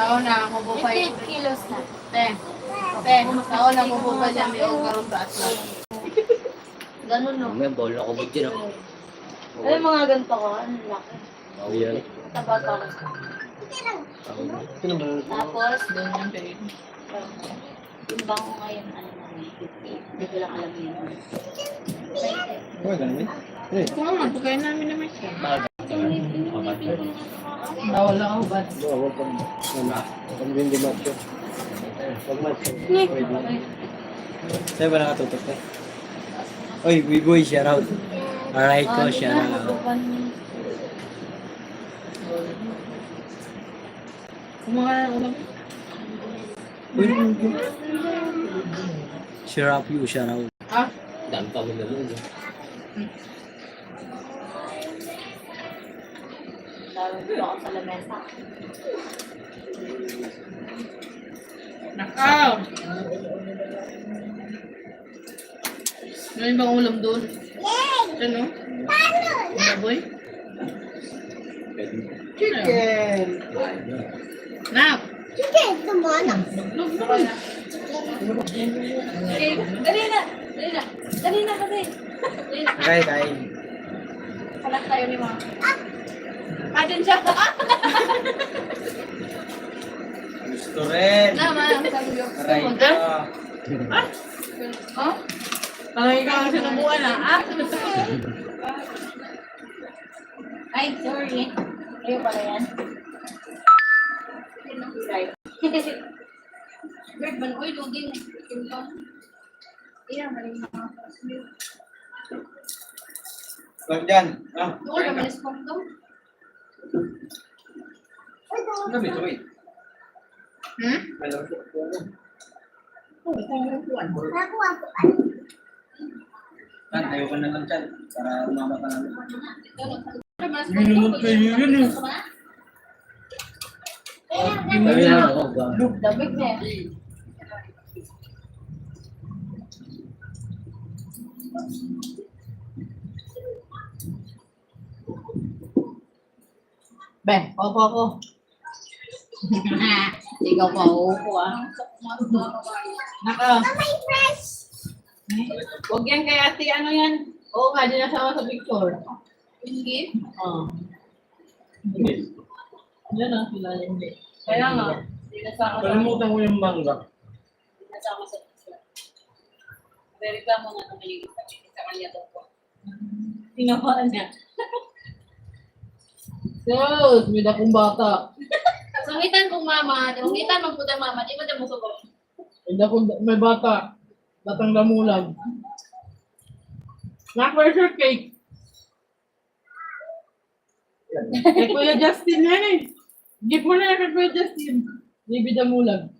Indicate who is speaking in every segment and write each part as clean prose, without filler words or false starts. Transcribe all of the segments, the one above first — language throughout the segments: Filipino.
Speaker 1: Tao na, mabupay.
Speaker 2: 50 kilos na.
Speaker 1: Tao na mabupay dyan. May ugarong taas lang.
Speaker 2: Ganun no.
Speaker 3: May bowl ako ba dyan ako?
Speaker 2: Ay, mga ganito ko. Ano laki.
Speaker 3: Yan.
Speaker 2: Tabaga ko. Tapos,
Speaker 1: Doon yung pain.
Speaker 2: yung bango ngayon, ano na, 50. Hindi ko lang alam yun.
Speaker 1: Kung magpagay namin naman siya. Nawala ako ba?
Speaker 3: Sa'yo ba nakatutok ka? Oy, Biboy, shout out. Alright ko, shout out.
Speaker 1: Kung mga ulam.
Speaker 3: Shout out you, shout out.
Speaker 1: Ah?
Speaker 3: Dami pa mo na lang.
Speaker 2: Dahil dito ako sa lamesa.
Speaker 1: Nakaw! Ano yung bang ulam doon? Ano? Baboy? Chicken! Nak!
Speaker 2: Chicken! Tumana! Okay, dali na! Dali na! Dali na kasi! Dali na!
Speaker 3: Okay, kain.
Speaker 2: Kalat tayo ni Mama. Adin siya!
Speaker 3: Gusto rin.
Speaker 2: Naman! Sabi ko.
Speaker 3: Aray ko.
Speaker 2: Oh?
Speaker 1: Parang ikaw ang sinubuan ah.
Speaker 2: Ay, sorry. Ayaw pala yan. Bird, man, uy, lugin. Iya, mali mga kasmil.
Speaker 3: Lang dyan. Ah,
Speaker 2: Doon, naman is pong to.
Speaker 3: ano ba ito? Tayo ka na lang dyan. Para umama ka namin.
Speaker 1: Minumot kayo yun eh.
Speaker 3: Sabi na ako ba?
Speaker 2: Dabig na.
Speaker 1: Ben, opo ako.
Speaker 2: Ikaw pa, upo ah.
Speaker 1: Naka. Huwag yan kay ate, ano yan? Oo nga, di nasama sa picture.
Speaker 2: Hindi?
Speaker 1: Oo. Yan ang sila hindi.
Speaker 2: Kaya nga. Hindi nasama sa
Speaker 3: Kalimutan ko yung mangga.
Speaker 2: Hindi nasama sa picture. Verika mo nga naman yung sa kanya daw po. Tinawaan niya.
Speaker 1: Sus, may dakong bata.
Speaker 2: Sungitan kong mama, sungitan magpunta mama, di ba di mo sugot?
Speaker 1: May bata. Batang damulag. Where's cake? Kay Kuya Justin yan eh. Gift mo na yan kay Kuya Justin. Baby damulag.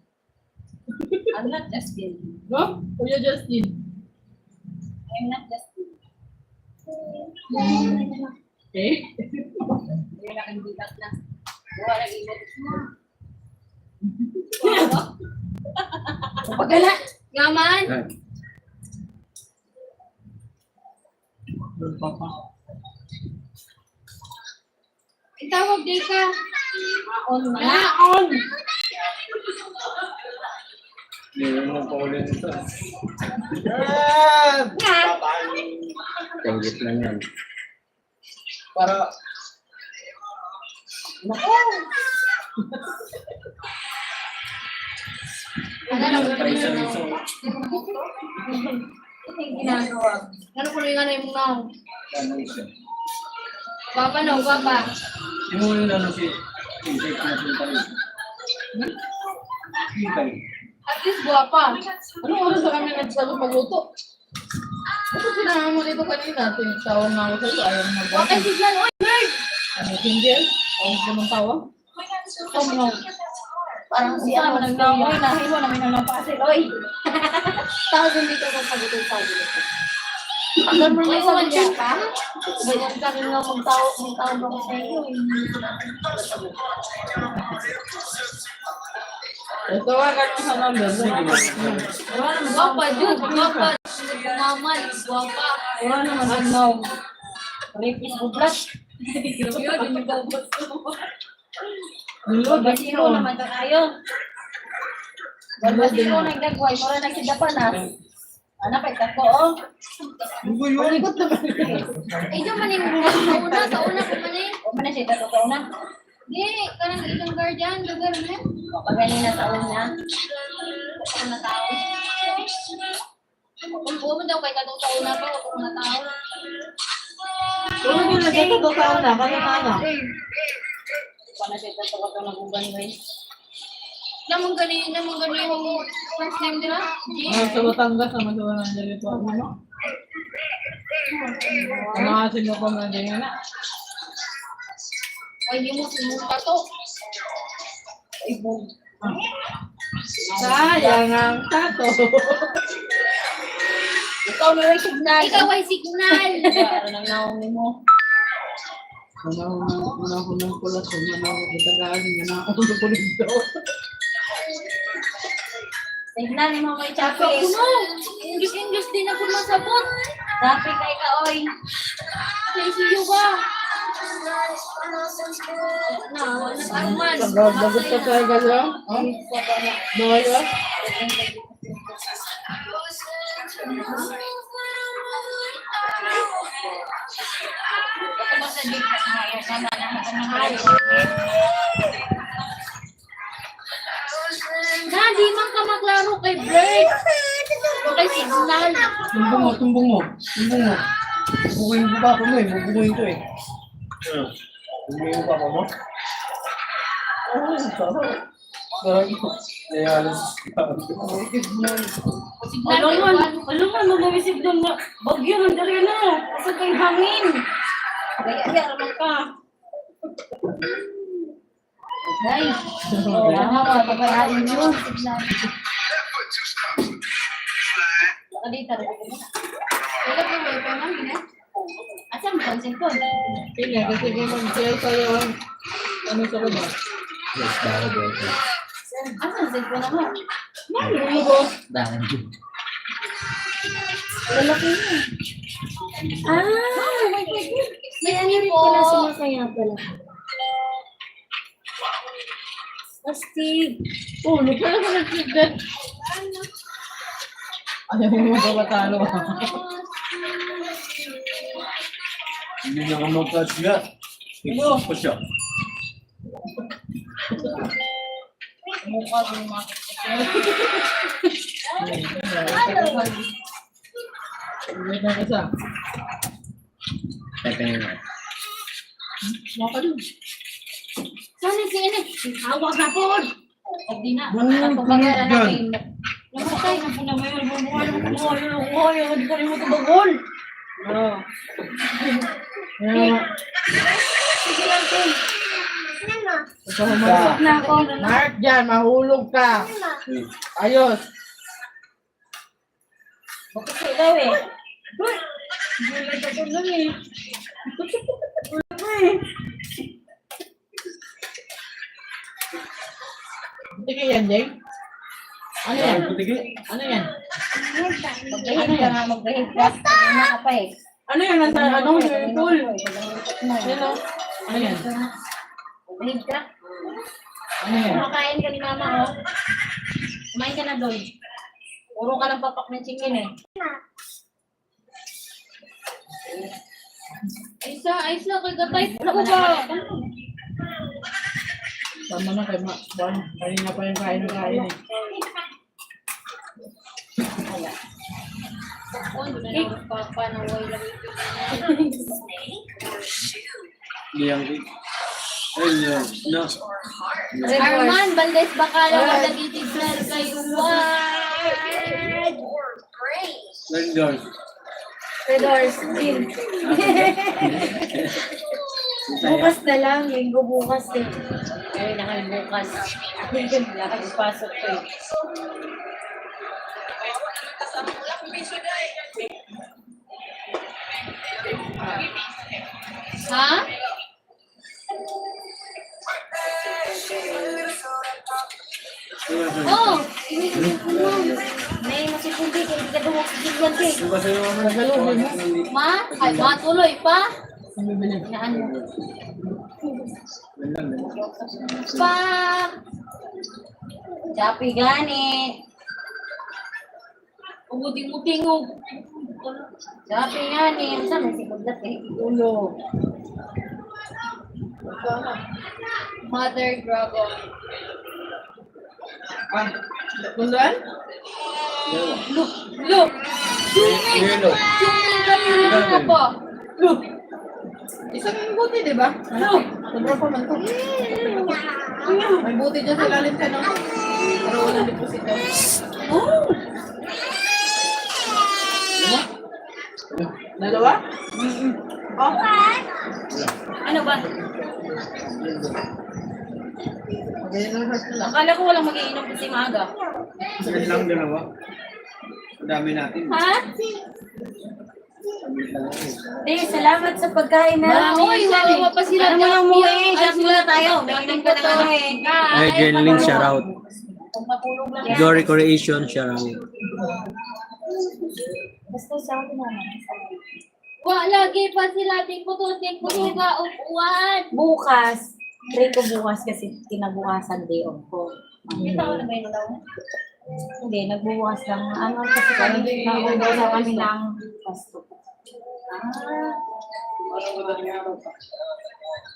Speaker 2: I'm not Justin.
Speaker 1: No? Kuya Justin.
Speaker 2: I'm not Justin.
Speaker 1: Okay?
Speaker 2: Hindi na kang bitak na. Buha na ibot mo. Pagala! Ngaman! Itawag di ka. Maon na.
Speaker 1: Maon!
Speaker 3: Meron mo pa ulit ito.
Speaker 2: Nga!
Speaker 3: Tanggit lang yan.
Speaker 1: Para...
Speaker 2: Ano lang
Speaker 3: Pariso-riso.
Speaker 2: Ano yung ginagawa? Ano ko rin ano yung now? Papa no, papa.
Speaker 3: Yung ano si... Insect na punta rin. Hintay.
Speaker 1: At least guwapa. Ano oras sa kami nagsalo magluto? Ano sinama mo dito kanina? Tinitawag nga ako sa'yo. Ayaw mo magluto.
Speaker 2: Okay, siglan. Oy, bird!
Speaker 1: Ano, hindi yan? Tawag ko ng tawag?
Speaker 2: Ano? Parang si ano nagnamoy na hiwa na may nalapasin. Oy! Tapos hindi ko magpagutong sa gulo. Alam mo yung sa niya ka? Ganyan ka rin nga magtawag ako sa iyo.
Speaker 1: Ito nga ka sa number.
Speaker 2: Guwapa, Jud. Guwapa. Mama, guwapa.
Speaker 1: Wala naman ang now.
Speaker 2: Rapist bublat. Yun, yung gabot ko. Basiro naman ka kayo. Basiro na gagawin. Mura na kidapan na. Ano pa ko oh.
Speaker 3: Bugo yun.
Speaker 1: Ikot naman.
Speaker 4: Ay, diyan man yung bukas sa una. Sa una ko man eh.
Speaker 2: O man na siya totoo na.
Speaker 4: Di, kanang ilang guardian. Lugar na.
Speaker 2: O pagani na sa una.
Speaker 4: Ako na tao. Kung buo mo daw kay katong sa una pa. Ako na tao.
Speaker 1: Kung hindi na dito ko sa una, kaya na na.
Speaker 2: O na siya totoo na gugan mo eh.
Speaker 4: Namang gani yung first name nila.
Speaker 1: Sa Batangas, sama sa mga nalito. Ano? Mga sino pa mga ganyan na.
Speaker 4: Ay, yung mo sinupa to.
Speaker 1: Sayang ang tato.
Speaker 2: Ikaw na rin signal.
Speaker 4: Ikaw ay signal.
Speaker 2: Ano nang naumi mo?
Speaker 1: Manahon ng kulas. Manahon ng Tagalog. Manahon ng kulas.
Speaker 2: Signal ni mo kay
Speaker 4: Ako
Speaker 2: Chapi.
Speaker 4: no. English din ako masabot.
Speaker 2: Chapi kay ka oy.
Speaker 4: Sa isiyo ba? Na, nag-aruman.
Speaker 1: Bagot ka tayo gala? Bawal ba?
Speaker 4: Ako ba sa dito? Sama na ako mahal. Na, di man ka maglaro kay Bird. O kay Signal.
Speaker 3: Tumbong mo. Bubuguin ko pa ako mo eh. Bubuguin ko eh. Bubuguin ko pa ako mo. Kaya alas.
Speaker 4: Signal kay Juan.
Speaker 2: Alam mo, mag-isip doon na bagyo ng dali na. Kasi kay hangin. Kaya naman ka. Ay, wala ka paparain mo. Baka dito rin ako muna.
Speaker 4: Wala po may pamangin eh.
Speaker 2: Asan mo ang cellphone?
Speaker 1: Kaya kasi kaya mag-share tayo ang ano sa kanya.
Speaker 3: Yes, dahil.
Speaker 2: Asan ang cellphone mo?
Speaker 1: Ano ba?
Speaker 3: Dahil.
Speaker 2: Lalaki mo.
Speaker 4: May ano po.
Speaker 2: Sumasaya pala. Astig.
Speaker 1: Oh, lupa na ka nag-sigdat. Ayaw mo ba matalo?
Speaker 3: Hindi na ako mag-touch nga. Ikaw pa siya.
Speaker 4: Mukha din makit.
Speaker 1: Wait na isa.
Speaker 3: Teka yun.
Speaker 1: Maka din.
Speaker 4: Saan si Inek? Hawak na po.
Speaker 2: Pag di na.
Speaker 3: Ano?
Speaker 2: Pagpagala na
Speaker 3: Yan.
Speaker 2: kayo. Namatay na po na may bumuhay. Hindi pa rin mo ito bagol.
Speaker 1: Oo. Yan.
Speaker 2: Sige lang, Tim.
Speaker 1: Ito humarap.
Speaker 2: Na ako.
Speaker 1: Mark dyan, mahulog ka. Ayos.
Speaker 2: Bakit ko daw eh?
Speaker 1: Gulat ako lang eh. Hindi ka yan, Jeng? Ano yan? Ano yan?
Speaker 2: Magbahid ka nga, magbahid ka. Ano ka pa eh?
Speaker 1: Ano yan? Nasa ano? Swimming pool? Ano? Ano yan?
Speaker 2: Magbahid ka.
Speaker 1: Ano yan?
Speaker 2: Kumakain ka ni mama, oh. Kumain ka na doon. Puro ka ng papak ng chingin eh.
Speaker 4: Ayos na kay Gatay. Ano ba?
Speaker 1: Tama na kay Juan. Kanina pa yung kain eh.
Speaker 4: Papanaway lang
Speaker 3: Liyang ko. Ayun. No.
Speaker 4: Arman Valdez Bacala wala gitibler kay Juan.
Speaker 3: Vendor.
Speaker 2: Redors, din. Bukas na lang, linggo bukas eh. Ngayon na kayo bukas. Nakapasok ko eh.
Speaker 4: Ha? Oh,
Speaker 2: May masipundi, kaya hindi ka dumok sa gilwan eh.
Speaker 3: Yung kasi yung mga
Speaker 4: ma? Ay, matuloy pa?
Speaker 2: Naan mo.
Speaker 3: Wala.
Speaker 2: Pak! Chapi gani.
Speaker 4: Umuting-utingog.
Speaker 2: Chapi gani. Ang saan may sikudlat eh.
Speaker 1: Ulo.
Speaker 4: Mother Dragon.
Speaker 1: Ah, kundan?
Speaker 4: Look! Look!
Speaker 3: Yelo.
Speaker 4: Tingnan mo pa.
Speaker 1: Look! Isang buti, di ba?
Speaker 4: Look!
Speaker 1: Sobra pa man to. May buti dyan sa ilalim ka, no? Pero walang deposito.
Speaker 4: Oh!
Speaker 1: Dalawa? Oh.
Speaker 2: Ano ba?
Speaker 1: Ganyan ang heart nila.
Speaker 2: Akala ko walang mag-iinom kasi maaga.
Speaker 3: Sige lang dalawa. Ang dami natin.
Speaker 2: Ha? Salamat sa pagkain na.
Speaker 4: Oy, wawa pa sila.
Speaker 2: Ano mo yung umuwi? Shot muna tayo. May inom ka na nga eh.
Speaker 5: Ay, Jenling, shout out.
Speaker 2: Kung matulog lang yan.
Speaker 5: Glory Creation, shout out.
Speaker 2: Basta sa akin naman.
Speaker 4: Wa, lagi pa sila. Tingko-tingko sila upuan.
Speaker 2: Bukas. Try ko bukas kasi kinabukasan day off ko. May tao na ba yun daw? Hindi, nagbubukas lang. Ano kasi kami, naugaw na kami ng pasto.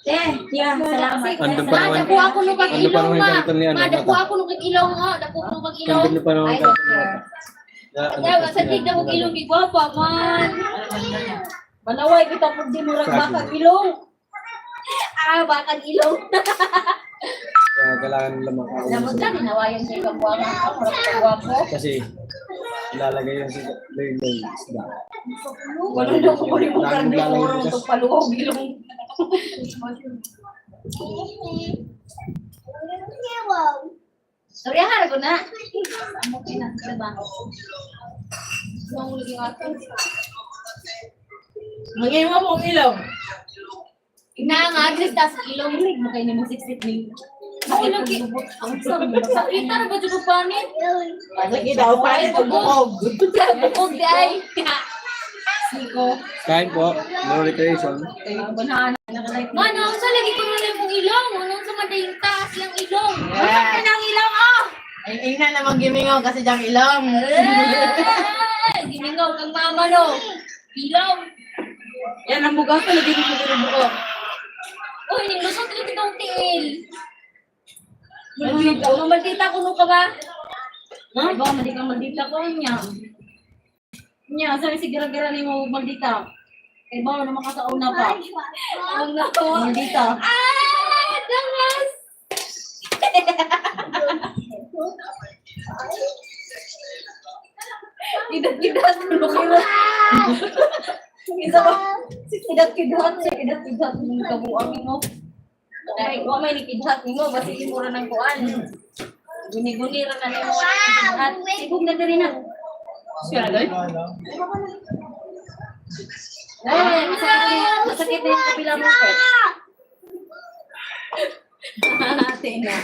Speaker 2: Yeah, salamat.
Speaker 5: Ano pa naman?
Speaker 4: Dako ako nung
Speaker 5: Ano pa
Speaker 4: pag-ilong
Speaker 5: naman
Speaker 4: ma.
Speaker 5: yung kanto niya?
Speaker 4: Dako ako nung pag-ilong ha. Dako ako nung pag-ilong.
Speaker 5: Kambing pa naman
Speaker 2: I
Speaker 5: yung
Speaker 2: don't
Speaker 5: kanto niya.
Speaker 2: care.
Speaker 4: Kaya sa tigda mo ilong di gwapa man.
Speaker 2: Manaway kita pag di murag bakang ilong.
Speaker 4: Bakang ilong.
Speaker 5: Kaya kailangan nila
Speaker 2: Lamot
Speaker 5: makausap.
Speaker 2: ka, dinawayan sa ibang buwangan. Ako wapo.
Speaker 5: Kasi ilalagay yung lay isda.
Speaker 2: Walang daw ko rin mo karne mo rin ito paluhog ilong. Soryahan ako na. Amo pinagkaba.
Speaker 4: Ang lagi ato.
Speaker 1: Ngayon mo ang ilaw.
Speaker 4: Inaangagres tas ilong.
Speaker 2: Hilig mo kayo ni mo 60 mil.
Speaker 4: Ako lagi.
Speaker 2: Ang sarap.
Speaker 4: Sakita na ba dyan panit?
Speaker 1: Sige daw, pa rin bukog.
Speaker 4: Bukog di ay.
Speaker 2: Siko.
Speaker 5: Kain po, Glory Creation.
Speaker 2: Banahan na like.
Speaker 4: Manong, sa lagi ko na lang yung ilong. Manong sa madaling taas yung ilong.
Speaker 1: Yes.
Speaker 4: Ang ilong, oh!
Speaker 1: Ay, ingnan naman gimingaw kasi diyang ilang.
Speaker 4: Gimingaw kang mama, no? Ilong.
Speaker 1: Yan ang bugas ko, lagi ko sa buko.
Speaker 4: Uy, nilusot ulit itong tiil. Maldita ko ka ba?
Speaker 2: Ay, baka mali kang maldita ko niya. Niya, sorry si gira-gira ni mo maldita. Eh, baka naman kasauna pa.
Speaker 4: Ang nako.
Speaker 2: Maldita.
Speaker 4: Dangas!
Speaker 2: Kidat-kidat. Kidat. Isa ba? Kidat-kidat. Kidat-kidat. Kabuang mo. Ay, wa may nikidhat mo. Basta imura ng kuan. Guni-guni ra na mo. At sibog na diri na.
Speaker 1: Siya, Loy?
Speaker 2: Ay, masakit na yung kapila mo. Ate na.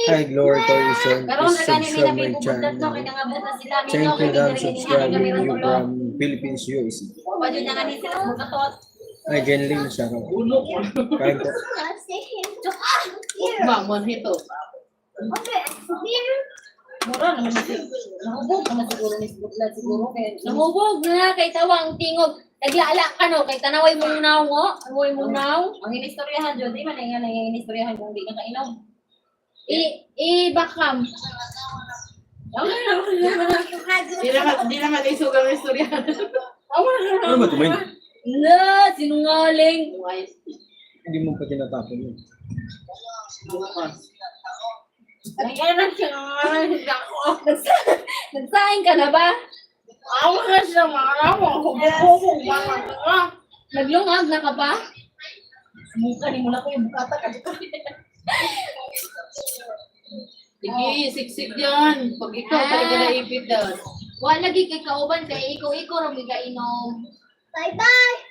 Speaker 5: Hi, Glory Creation.
Speaker 2: Pero
Speaker 5: Please
Speaker 2: kung nagani
Speaker 5: subscribe my
Speaker 2: may nabibubulat no, kaya
Speaker 5: channel.
Speaker 2: nga buta sila.
Speaker 5: Thank you, Dan. Subscribing you from Philippines, USA.
Speaker 2: Pwede na nga ni sila bukatot.
Speaker 5: Ay, Jenling, shout out. Kain po.
Speaker 1: Mamon ito.
Speaker 2: Mura naman si. Nahubog naman siguro ni Butlat siguro. Kaya
Speaker 4: Namubog na kay tawang tingog. Naglala ka no, kay tanaway mong naw mo. Tanaway mong naw.
Speaker 2: ang inistoryahan dyan, di man nga nang inistoryahan kung di ka kainom.
Speaker 4: Bakam.
Speaker 1: Di naman isugang istorya.
Speaker 5: Ano ba ito, Main?
Speaker 4: Na, sinungaling.
Speaker 5: Hindi mo pa tinatapon yun.
Speaker 1: Nangyayari siya ako.
Speaker 4: Nagsaing ka na ba?
Speaker 1: Ako na siya mga hubog-hubog mga nga.
Speaker 4: Naglungag na ka pa?
Speaker 2: Mukha ni mo na ko yung bukata ka dito.
Speaker 1: Sige, siksik yan. Pag ikaw, talaga naipit doon.
Speaker 4: Wala lagi kay kauban kay ikaw ram inom.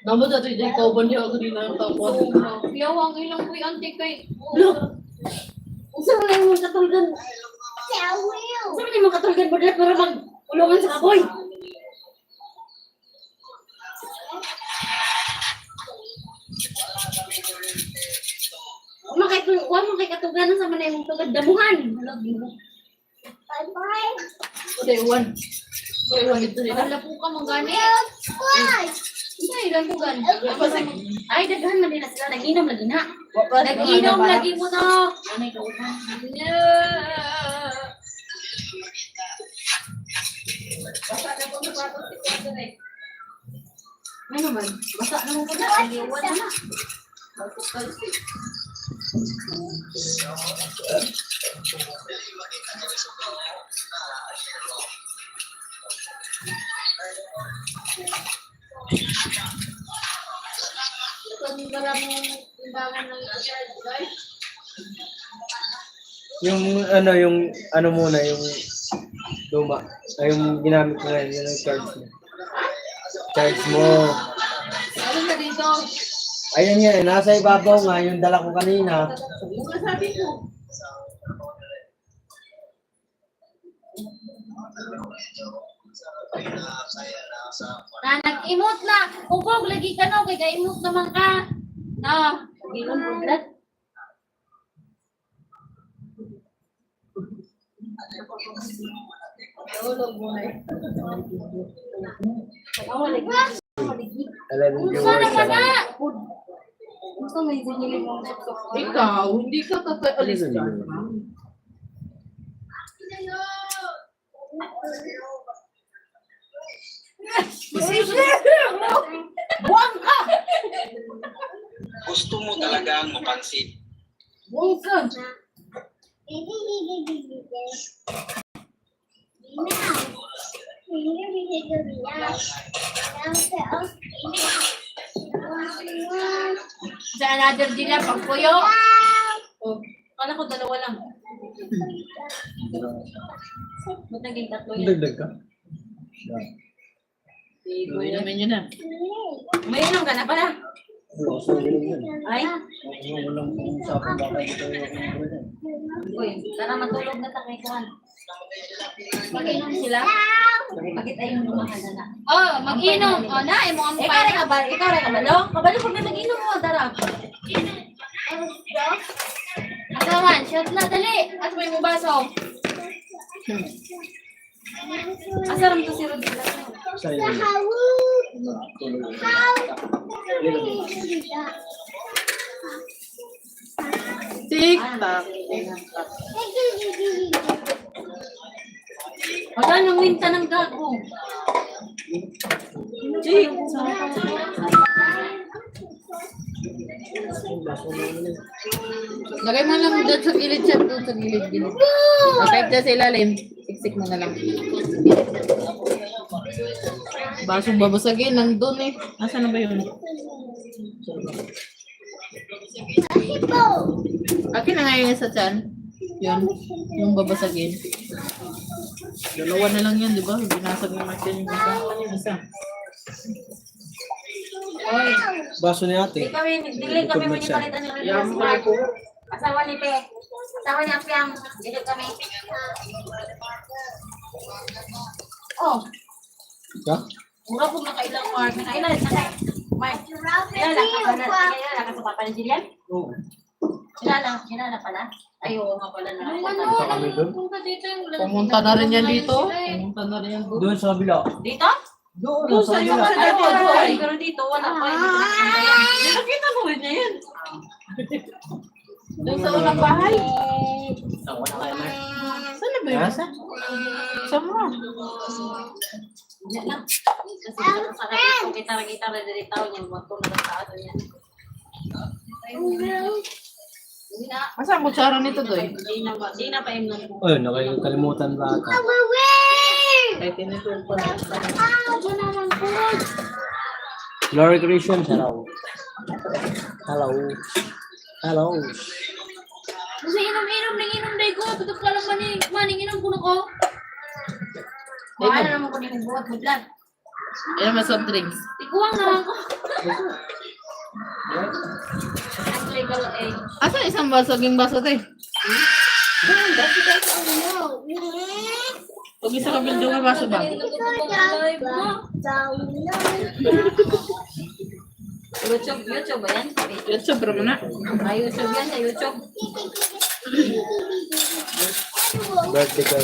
Speaker 1: Namo sa ito, ikaw ba niya ako din ang tapos.
Speaker 4: Yawang ilang kuy ante kay.
Speaker 2: Saan na yung katulgan? Saan na yung katulgan mo dito para mag-ulungan sa kaboy? Huwag mo kay katugan sa manay mong tugad damuhan.
Speaker 1: Kasi iwan. So, iwan ito nila.
Speaker 2: Wala po ka mong ganit. Hindi, ilan po ganit. Ay, daghan man din na sila. Nag-inom lagi na. Nag-inom lagi mo na. Ano ito? Ano man? Basa na mo po na. Ay, iwan na.
Speaker 5: Yung ano muna, yung luma. Ay, yung ginamit ko ngayon, yun ang charge mo. Charge mo.
Speaker 1: Ano na dito?
Speaker 5: Ayan yan, nasa ibabaw nga, yung dala ko kanina.
Speaker 1: Ano sabi ko?
Speaker 2: Na nag-emote na. Ugog, lagi ka no. Kaya ka-emote naman ka. Na, ginom po blood.
Speaker 1: Tulog mo na eh.
Speaker 5: Alam mo,
Speaker 2: Sana ka na.
Speaker 1: Ikaw, hindi ka tataalis ka.
Speaker 2: Buwang ka!
Speaker 6: Gusto mo talagang mapansin.
Speaker 2: Buwang ka! Sa another din lang, pagpuyo. Oh, kala ko dalawa lang. Ba't naging tatlo yun?
Speaker 5: dagdag ka.
Speaker 1: Igoy naman yun ah.
Speaker 2: May ilang ka na pala.
Speaker 5: Wala, so yun yun.
Speaker 2: Ay,
Speaker 5: Walang usapan baka dito yung
Speaker 2: uy, tara matulog na tayo kuhan. Mag-inom sila. Bakit ayun lumahan na?
Speaker 4: Oh, mag-inom. Oh, na, mo ang
Speaker 2: Ikaw rin ka ba? Ikaw rin ka ba? Lo? Kabalo pag na mag-inom mo, tara.
Speaker 4: Agawan, shot na, dali. At may mo baso.
Speaker 2: Asaram to si Rodila.
Speaker 5: sa'yo.
Speaker 1: Tik-tak.
Speaker 2: Wala nang minta ng gago.
Speaker 1: Lagay mo lang doon sa gilid siya, doon sa gilid-gilid. Okay, dyan sa ilalim. Siksik mo na lang. Basong babasagin, nandun eh. Asa na ba yun? Akin na ngayon sa tiyan. Yun, yung babasagin. Dalawa na lang yan, di ba? Binasag ni Martin yung isa. Ano yung isa?
Speaker 2: Oy,
Speaker 5: Baso ni ate.
Speaker 2: dili kami may palitan ng
Speaker 1: Yan pala ko.
Speaker 2: Asawa ni Pe. Asawa ni Apiam. Dili kami. Oh,
Speaker 5: Ha?
Speaker 2: mura po makailang mark. Nakailan na kay. Mark. Kilala ka sa papa ni Jillian?
Speaker 5: Oo.
Speaker 2: Kilala pala. Ay, oo nga pala na.
Speaker 5: Punta kami doon.
Speaker 1: Pumunta na rin yan dito. Pumunta na rin yan doon.
Speaker 5: Doon sa kabila.
Speaker 2: Dito?
Speaker 5: Doon sa kabila.
Speaker 2: Ay, doon. Pero dito, wala pa.
Speaker 1: Nakita mo rin niya yan. Doon sa unang bahay. Saan na ba yung isa? Saan mo?
Speaker 2: Yan lang. Kasi sa kanya, kung kita na dili tao niya, magkong nagtaas niya. Hindi na.
Speaker 1: Asa ang kutsara nito doy?
Speaker 2: Di na pa yung nang
Speaker 5: Ay, nakalimutan ba ata?
Speaker 1: Ay, tinitong pa na.
Speaker 5: Glory Christian, hello. Hello. Hello.
Speaker 4: Kasi inom-inom, nang-inom day ko. Tutok ka lang maning inom ko na ko.
Speaker 2: Wala naman ko yung buhat mo dyan.
Speaker 1: Yan naman soft drinks.
Speaker 4: Tikuwang naman ko.
Speaker 2: Actually, pero eh.
Speaker 1: Asa isang basaging baso tayo? Pag isa ka bildo nga baso ba?
Speaker 4: Live mo.
Speaker 2: YouTube ba yan?
Speaker 1: YouTube bro na.
Speaker 2: YouTube yan sa YouTube.
Speaker 5: Vertical.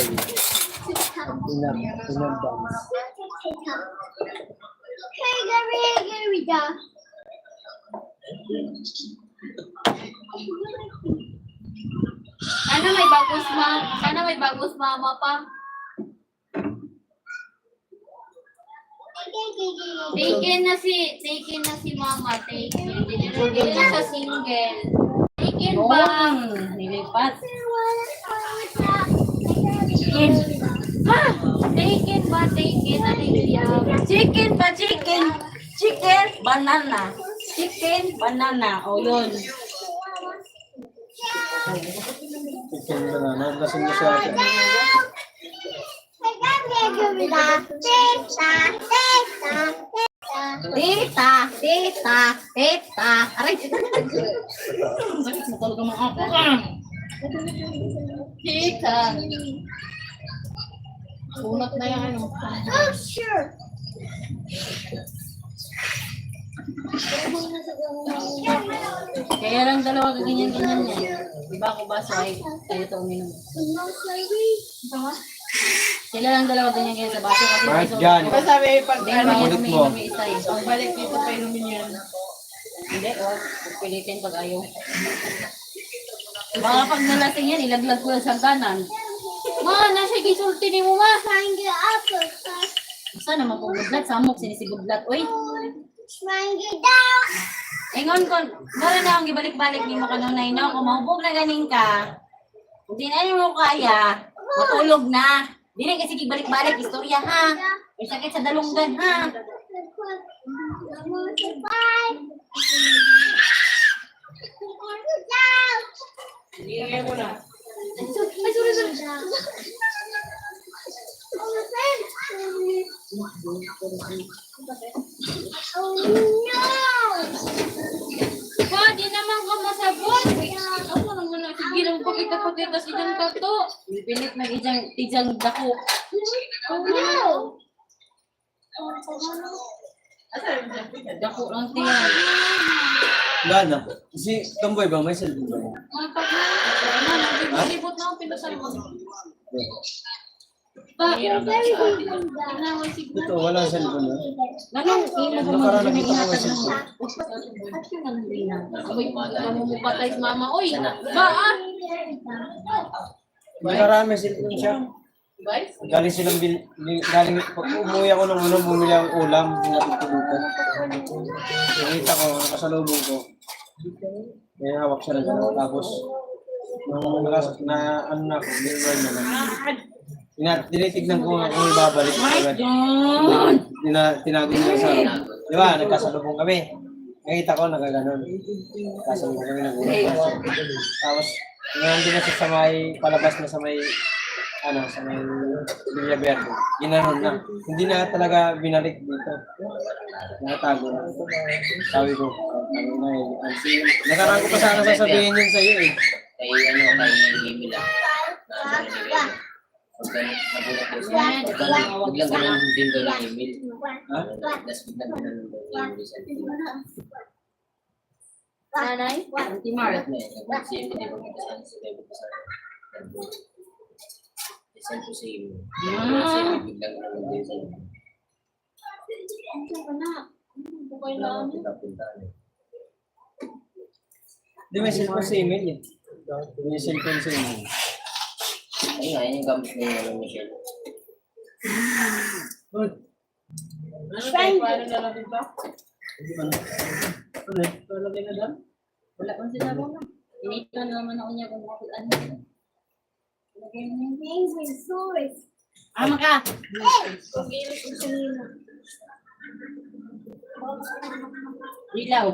Speaker 5: Inabang.
Speaker 2: Sana may bagos mama pa. Taken na si mama, taken. Hindi na siya single. Taken ba?
Speaker 4: Nilipat.
Speaker 2: Taken. Ha? Taken ba? Taken na niya.
Speaker 4: Chicken ba? Chicken. Chicken, banana. Chicken, banana. O yun.
Speaker 5: Chicken banana. Lasing mo siya.
Speaker 4: Tita. Aray.
Speaker 1: Sakit mo talaga mga ako ka.
Speaker 2: Tita.
Speaker 1: Sunat na yan. Ano.
Speaker 4: Kaya lang dalawa ganyan-ganyan niya. Diba ako baso ay tayo ito uminom. Sila lang dalawa ganyan-ganyan sa baso kasi
Speaker 5: Mark
Speaker 4: may
Speaker 5: Jan.
Speaker 1: Diba sabi, pag
Speaker 4: Hindi naman yan
Speaker 5: Kulit mo.
Speaker 4: umiinom may isa eh.
Speaker 1: pag balik dito pa inumin yan.
Speaker 4: Hindi, wag. Pilitin pag ayaw. Baka pag nalasing yan, ilaglag ko sa hangganan.
Speaker 2: Ma, nasa gisulti ni mo, ma.
Speaker 4: Sana mapugudlat, samok sinisigudlat. Uy, ingon ko, meron na akong ibalik-balik ni mo kanunay, no? Kung mahubog na ganing ka, kung di na mo kaya, matulog na. Di na kasi ibalik-balik, istorya ha. May sakit sa dalunggan ha.
Speaker 1: Iingay mo na.
Speaker 2: Ma, di naman ka masabot. Ako naman na. Sige lang pakita si Jan Tato.
Speaker 4: Pilit na tijang dako. Dako lang tiyan.
Speaker 5: Wala na. Si Tomboy ba? May cellphone ba?
Speaker 2: Mga pag na, nalibot na ako pinasal mo. Pa, tingnan mo si
Speaker 5: Ito, wala cellphone na.
Speaker 4: Ganun, imo ko
Speaker 5: Nakaraan
Speaker 4: mo
Speaker 5: nakita ko
Speaker 4: inatag
Speaker 5: yung
Speaker 4: ng
Speaker 5: cellphone.
Speaker 4: at yung ano din na.
Speaker 2: Uy, namumupatay si mama. Uy, ba ah?
Speaker 5: Nakarami cellphone siya.
Speaker 1: Guys?
Speaker 5: Galing silang galing umuwi ako nung bumili ako ulam, pinatutulutan. Nakita ko, nakasalubong ko. May hawak siya ng gano'n. Tapos, nung ano na ako, binigyan naman. Tinitignan ko nga kung ibabalik. Tinago niya sa di ba, nagkasalubong kami. Nakita ko, nakaganon. Nagkasalubong kami ng ulam. Tapos, nandun na siya sa may, palabas na sa may sa may Villa Verde. Ginanon na. Hindi na talaga binalik dito. Nakatago na. Sabi ko, nakaraan ko pa sana sasabihin yun sa'yo eh.
Speaker 6: Kay ano, kay Mila. Biglang ganun din daw ng email.
Speaker 5: Ha?
Speaker 6: Tapos biglang ganun daw ng email sa
Speaker 2: Nanay?
Speaker 4: Auntie Mar.
Speaker 6: Nag-save, hindi ba magkasama sila, send ko sa email. Biglang ganun din sa email.
Speaker 2: Okay lang.
Speaker 5: Hindi may cellphone sa email eh. May cellphone sa email.
Speaker 6: Ayun nga, yun yung gamit ni Michelle.
Speaker 1: Ano tayo? Paano na lang dito? Ano? Palagay na lang?
Speaker 4: Wala kang sinabi na. Inito naman ako niya kung bakit ano. Ama ka! Ilaw.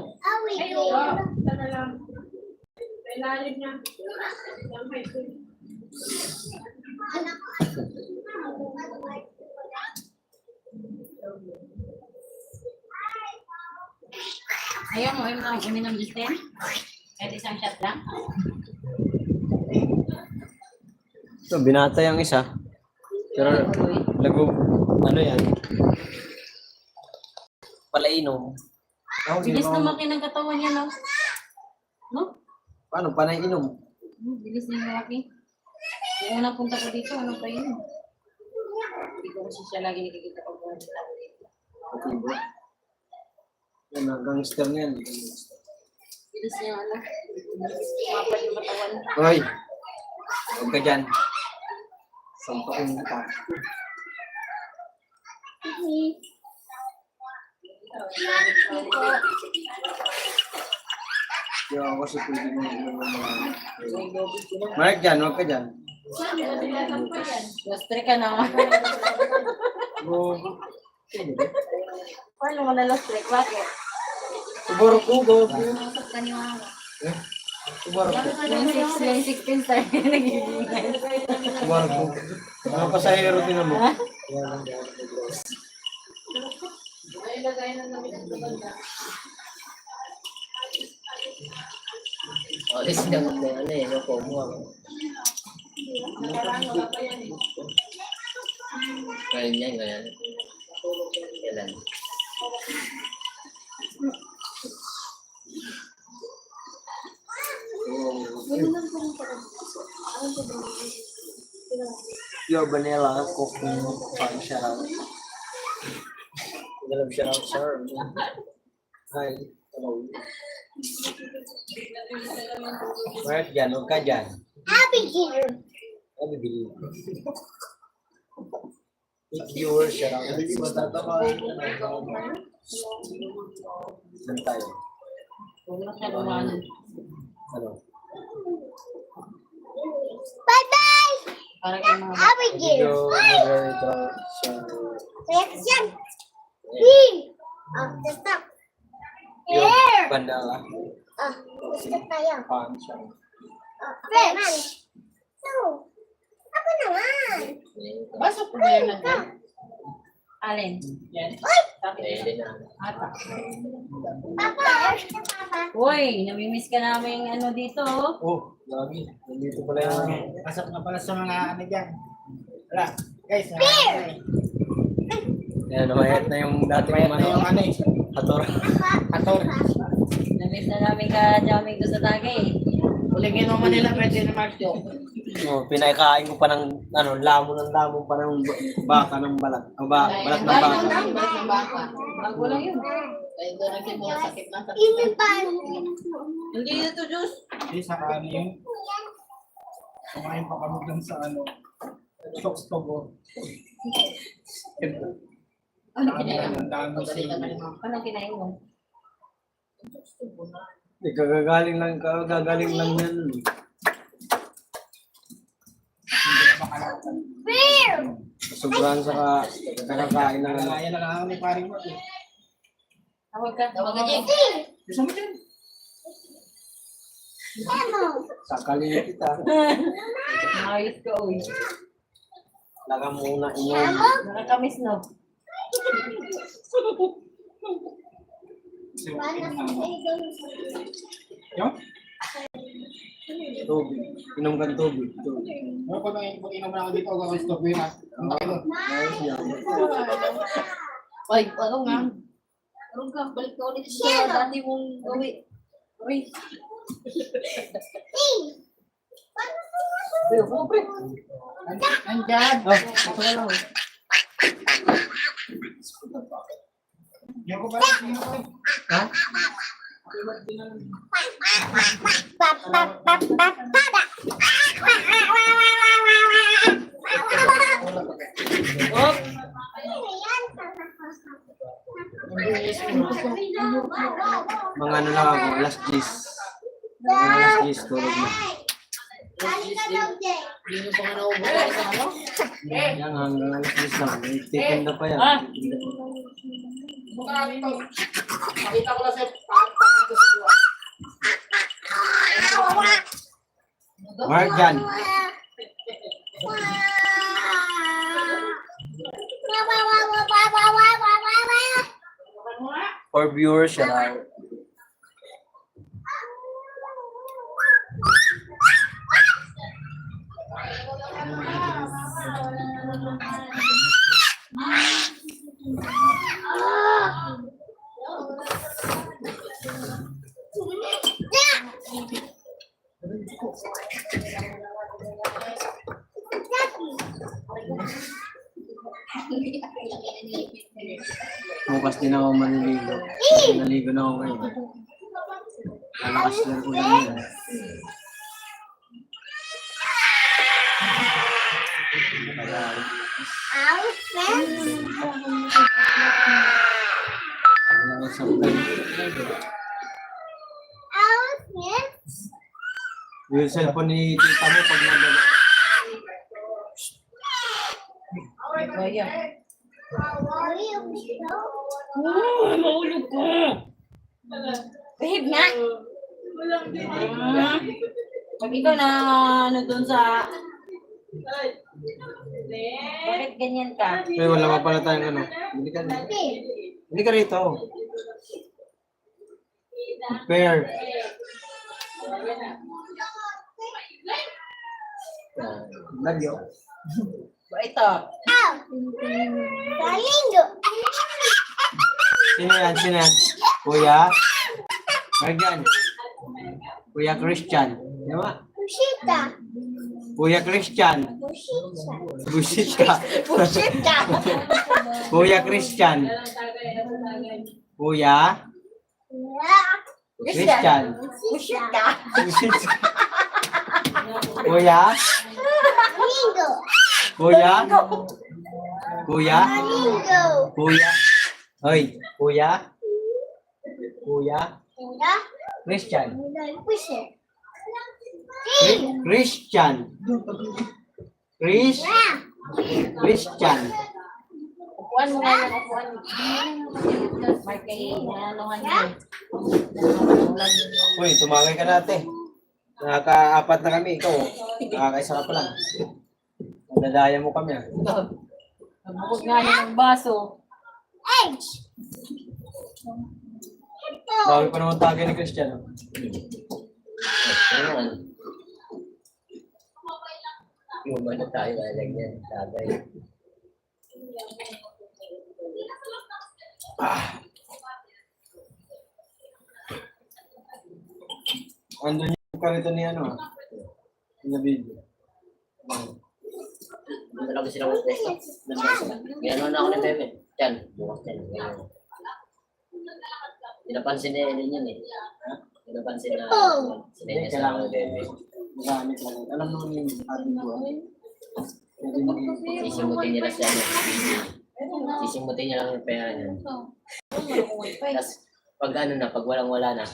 Speaker 1: Sana lang. Kailalim niya. Ang high school.
Speaker 4: Ayaw mo, uminom Justin? Kahit isang shot lang?
Speaker 5: Ito, binata yung isa. Pero, ano yan? Palainom. Oh, di
Speaker 4: Bilis
Speaker 5: ba-
Speaker 4: na maki ng katawan niya, no? No?
Speaker 5: Paano? Panay inom?
Speaker 4: Bilis na lumaki. Yung unang punta ko dito, ano pa yun? Hindi ko kasi siya lagi nakikita pag pumunta ako dito.
Speaker 5: Okay ba? Yan, ang gangster na yan.
Speaker 4: Bilis niya, ano? Mapad yung katawan.
Speaker 5: Hoy! Huwag ka dyan. Sampakin kita. Di ako kasi pwede mo inom ng mga... Mark dyan, huwag ka dyan.
Speaker 4: Lustre ka na.
Speaker 5: Gogo.
Speaker 4: Paano mo na lustre? Bakit?
Speaker 5: Siguro ko, gogo.
Speaker 4: Pumasok ka ni Mama.
Speaker 5: Siguro ko.
Speaker 4: Yung 16 star na nag-iingay.
Speaker 5: Siguro ko. Mga pasahero din mo.
Speaker 6: Alis na ako ng ano eh, no, pomo ako. Kaya niya, ganyan. Kailan?
Speaker 5: Yo, vanilla, cooking, pan siya. Ganap siya ng sir. Hi. Hello. Mark dyan, huwag ka dyan.
Speaker 2: Abigail.
Speaker 5: Abigail. If you were siya lang. Saan tayo?
Speaker 4: Huwag na siya lumanan.
Speaker 5: Ano?
Speaker 2: Bye-bye.
Speaker 4: Para kay mga
Speaker 2: Abigail.
Speaker 5: Video moderator sa...
Speaker 2: Reaction. Win. Stop.
Speaker 5: Yung vanilla.
Speaker 2: Stop tayo.
Speaker 5: Pan siya.
Speaker 2: Fresh. So, ako naman.
Speaker 1: Pasok ko na yun ng
Speaker 4: Alin?
Speaker 6: Pwede na.
Speaker 4: Ata.
Speaker 2: Papa.
Speaker 4: Uy, namimiss ka namin ano dito. Oh.
Speaker 5: Oh, lagi. Nandito pala yung...
Speaker 3: Pasok na pala sa mga ano dyan. Wala. Guys,
Speaker 5: Yan, namayat na yung dati
Speaker 3: mayat
Speaker 5: yung
Speaker 3: na yung
Speaker 5: ano.
Speaker 3: ano eh.
Speaker 5: Hator.
Speaker 3: Hator.
Speaker 4: Namiss na namin ka Jamie doon sa Tagay.
Speaker 3: Uligin mo Manila, pwede na Mark yung.
Speaker 5: Oh, pinakain ko pa ng ano, lamon pa ng baka ng balat. O balat ng baka.
Speaker 1: Balat ng baka.
Speaker 4: Bago lang yun.
Speaker 1: Kaya doon nagsimula sakit na sakit.
Speaker 2: Ini pa.
Speaker 4: Hindi ito, Diyos.
Speaker 3: Hindi sa ano yung. Kumain pa kami dun sa ano. Shocks to go.
Speaker 4: Ano kinain mo?
Speaker 3: Ang dami si...
Speaker 4: Ano kinain mo?
Speaker 5: Gagaling lang yan.
Speaker 2: Beer.
Speaker 5: Sobrang sa kakakain ng ano.
Speaker 3: Kaya na lang ako ni paring mo.
Speaker 4: Tawag ka. Tawag ka, Jake.
Speaker 3: Gusto mo dyan?
Speaker 2: Emo.
Speaker 5: Sakalin kita.
Speaker 4: Ayos ka, uy.
Speaker 5: Laga muna inom.
Speaker 4: Nakakamiss, no?
Speaker 3: Yung?
Speaker 5: Tubig. Inom ka ng tubig. Tubig.
Speaker 3: Ano pag inom na ako dito, ako gusto ko yun ha. Ang bakit doon?
Speaker 5: Ayos yan.
Speaker 1: Ay, ano nga? Ano ka? Balik ka ulit sa dati mong gawi. Uy. Andyan.
Speaker 3: Yung ko pala, yung ko.
Speaker 5: Ha?
Speaker 2: Pap pap pap pap pada.
Speaker 4: Oh!
Speaker 5: Mga ano lang ako, alas 10. Mga alas 10, tulog na.
Speaker 1: Hindi nyo pa nga naubos ang isang ano?
Speaker 5: Yan, hanggang alas 10 lang. May titinda pa yan.
Speaker 4: Ah!
Speaker 3: Makita ko lang sa
Speaker 5: Mark dyan. For viewers, siya raw. Bukas din ako maniligo. Naligo na ako ngayon. Malakas lang ulan yun. Malakas sa ulan. Yung cellphone ni tita mo pag nabala.
Speaker 3: Kaya.
Speaker 4: Mahulog ko. Behave nga. Pag ikaw na ano dun sa... Bakit ganyan ka?
Speaker 5: Ay, wala pa pala tayong ano. Hindi ka rito. Fair. Lagyo.
Speaker 4: Ito.
Speaker 5: Sino yan? Sino yan? Kuya? Margan. Kuya Christian. Diba? Kuya Christian. Busit ka.
Speaker 4: Bullshit ka.
Speaker 5: Kuya Christian. Kuya Christian.
Speaker 4: Bullshit ka.
Speaker 5: Busit ka. Kuya? Kuya? Kuya? Kuya? Hoy, kuya? Kuya? Christian. Christian. Christian.
Speaker 4: Upuan mo nga yung upuan. May kay ano nga
Speaker 5: Uy, tumangay ka natin. Nakaka-apat na kami. Ikaw, nakakaisa ka pa lang. Nadadaya mo kami.
Speaker 4: Nagbukod nga niya ng baso.
Speaker 5: Dami pa naman tagay ni Christian.
Speaker 6: Ayan. Yung ano tayo lalagyan. Tagay.
Speaker 5: Andun yung karito ni ano. Yung video.
Speaker 6: Doon talaga sila ng pwesto. Doon na sila. Gano'n na ako ni Bebe. Yan. Bukas yan. Ganyan. Pinapansin na yun yun eh. Pinapansin na sinenya sa ako ni Bebe.
Speaker 5: Magamit lang. Alam naman yung ating buwan. Pwede maging
Speaker 6: Sisimutin nila siya. Sisimutin niya lang yung pera niya. Tapos pag ano na, pag walang-wala na,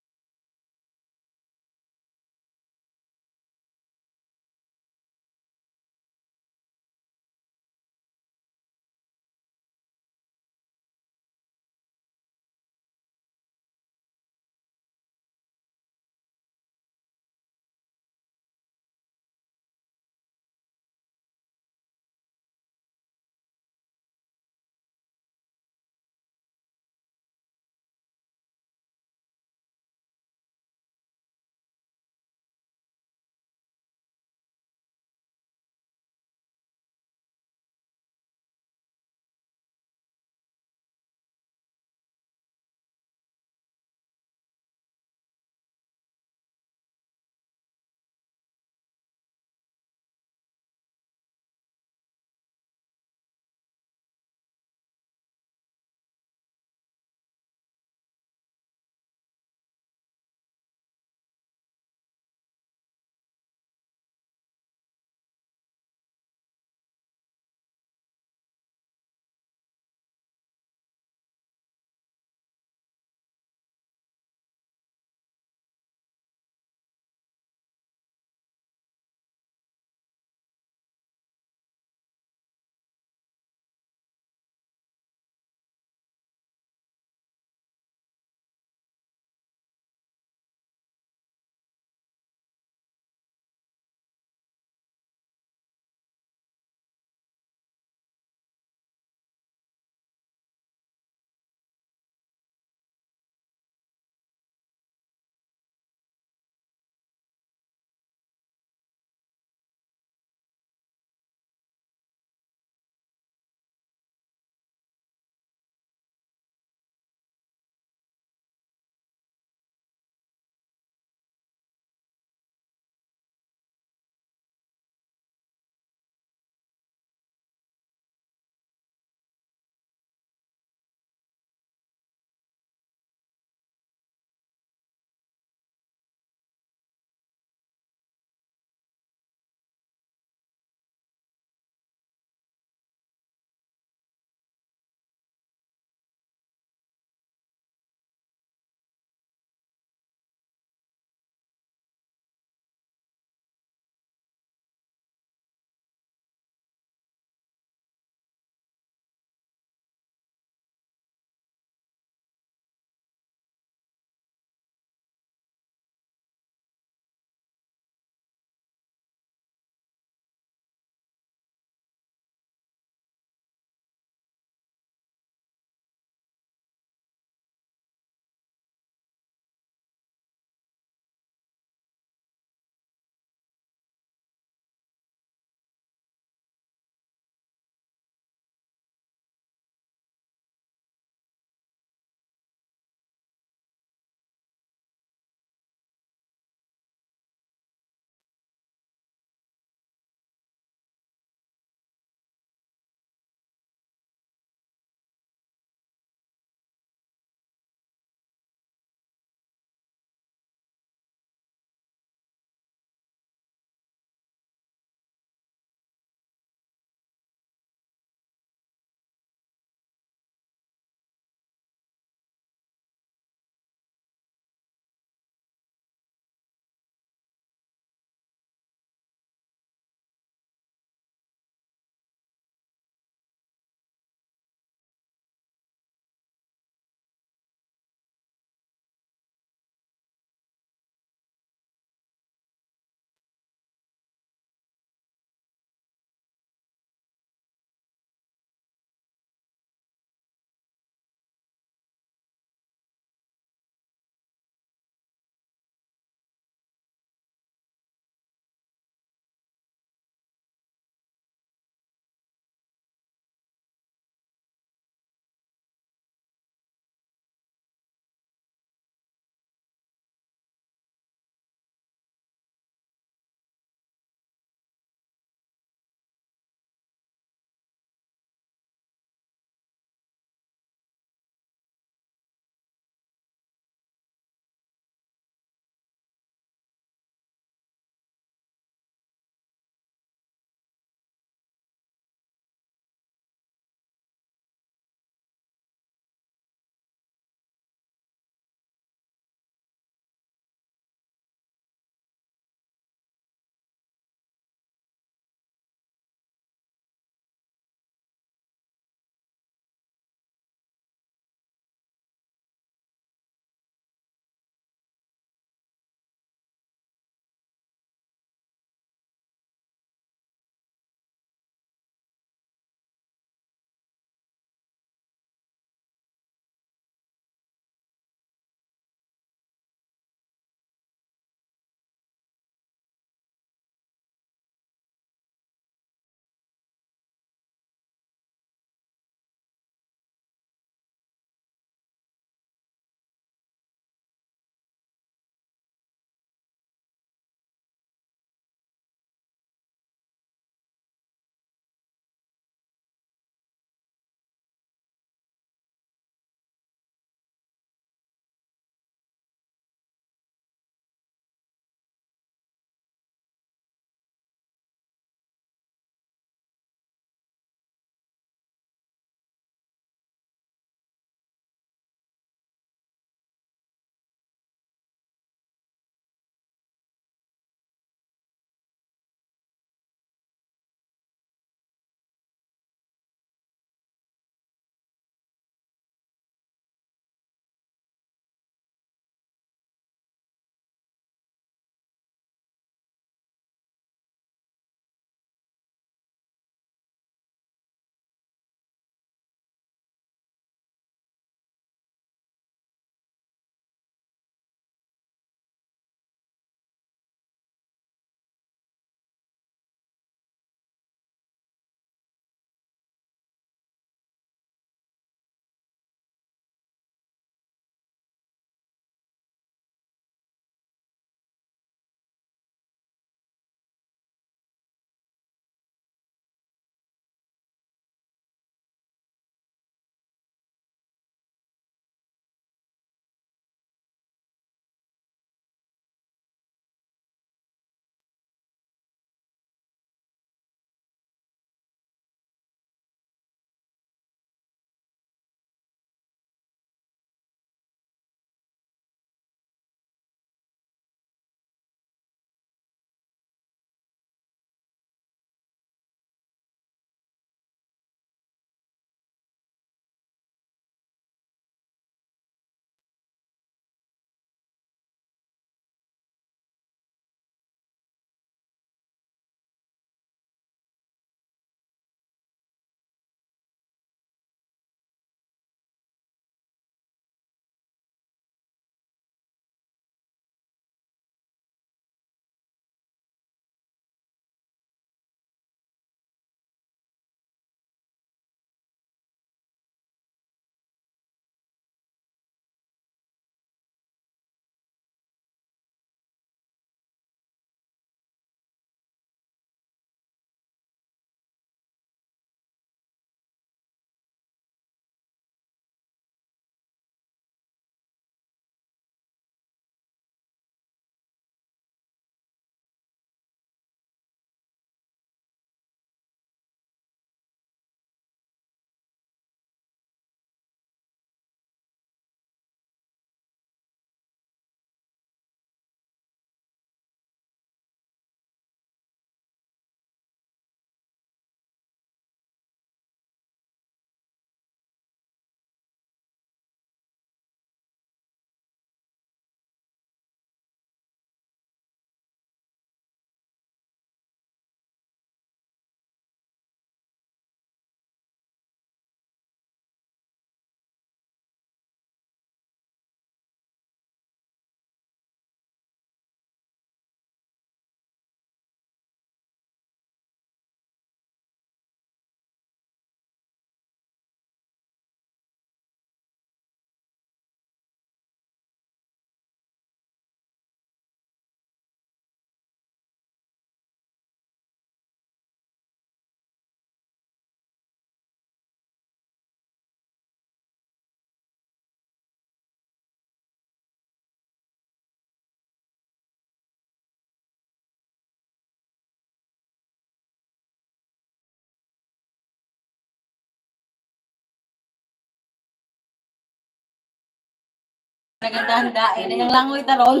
Speaker 4: Naganda-handain. Ay, ang langoy taron.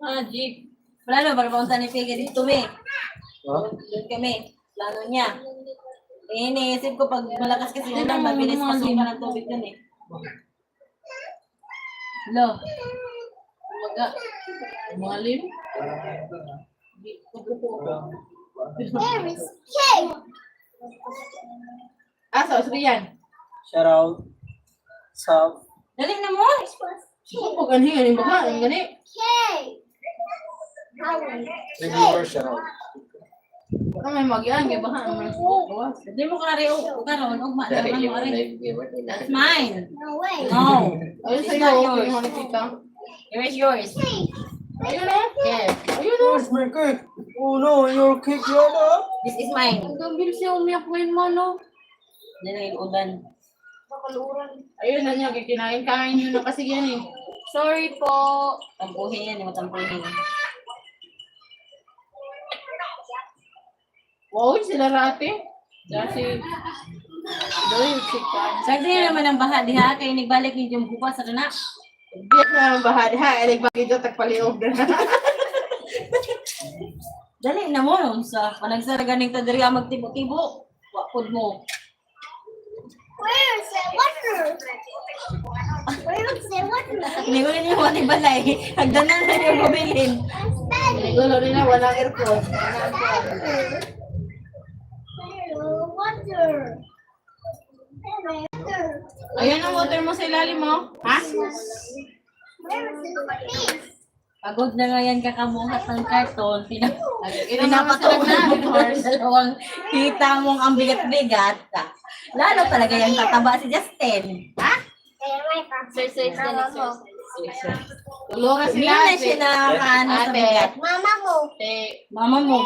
Speaker 1: Magic.
Speaker 4: Wala na, barabang sa nipiga dito, me.
Speaker 5: Oh?
Speaker 4: Doon kami. Plano niya. Eh, iniisip ko pag malakas kasi ulan, mabilis pasukan ng tubig dun eh.
Speaker 1: Lo. Umaga. Umalim. Asa, sige yan.
Speaker 5: Shout out. Sa
Speaker 4: Dali na mo!
Speaker 1: Kung ganhi, ganhi ba? Ang ganhi.
Speaker 3: Reviewer siya raw.
Speaker 1: Baka may mag-ian, kaya baka ang mga gawas.
Speaker 4: Hindi mo ka rin karon, ugma.
Speaker 6: Dari
Speaker 4: Daman
Speaker 6: yung
Speaker 4: mo rin.
Speaker 6: live viewer nila.
Speaker 4: That's mine.
Speaker 2: No way.
Speaker 4: No.
Speaker 1: Ayun
Speaker 4: It's
Speaker 1: sa'yo,
Speaker 4: not
Speaker 1: okay
Speaker 4: yours.
Speaker 1: yung nakikita.
Speaker 4: Here is yours.
Speaker 1: Ayun o.
Speaker 4: Yes.
Speaker 1: Ayun o.
Speaker 5: Where's my cake? Oh no, your cake yan ah.
Speaker 4: This is mine.
Speaker 1: Ang bilis siya umiyak mo yun mo, no?
Speaker 4: Dali yung ulan.
Speaker 1: Ayun na niya, kinain-kain nyo na kasi yan eh.
Speaker 2: Sorry po.
Speaker 4: Tampuhin yan, yung tampuhin.
Speaker 1: Wow, sila rate. Kasi, doon, sikan.
Speaker 4: Sagdi na naman ang baha diha, kaya nagbalik ni yung bukas sa na.
Speaker 1: Biyak na ang bahad, ha? Elik bakit ito tagpaliog na.
Speaker 4: Dali na mo, sa panagsaraganing ta diri magtibo-tibo. Wakod mo.
Speaker 2: Where is the water? Where is the water?
Speaker 4: Inigulan niyo wali balay. Hagdanan na yung mabilin.
Speaker 1: Nigulo nila, walang aircon.
Speaker 2: Water.
Speaker 1: Ayan ang water mo sa ilalim mo. Ha?
Speaker 2: Where is the
Speaker 4: Pagod na nga yan kakamuhat ng karton.
Speaker 1: Pinapatog na.
Speaker 4: Dalawang kita mong ang bigat-bigat. Lalo talaga yung tataba si Justin. Ha?
Speaker 2: Exercise na
Speaker 1: Tulungan
Speaker 4: Hindi
Speaker 1: sila.
Speaker 4: na siya nakakaano sa
Speaker 1: Ate.
Speaker 4: bigat.
Speaker 2: Mama mo.
Speaker 4: Mama mo.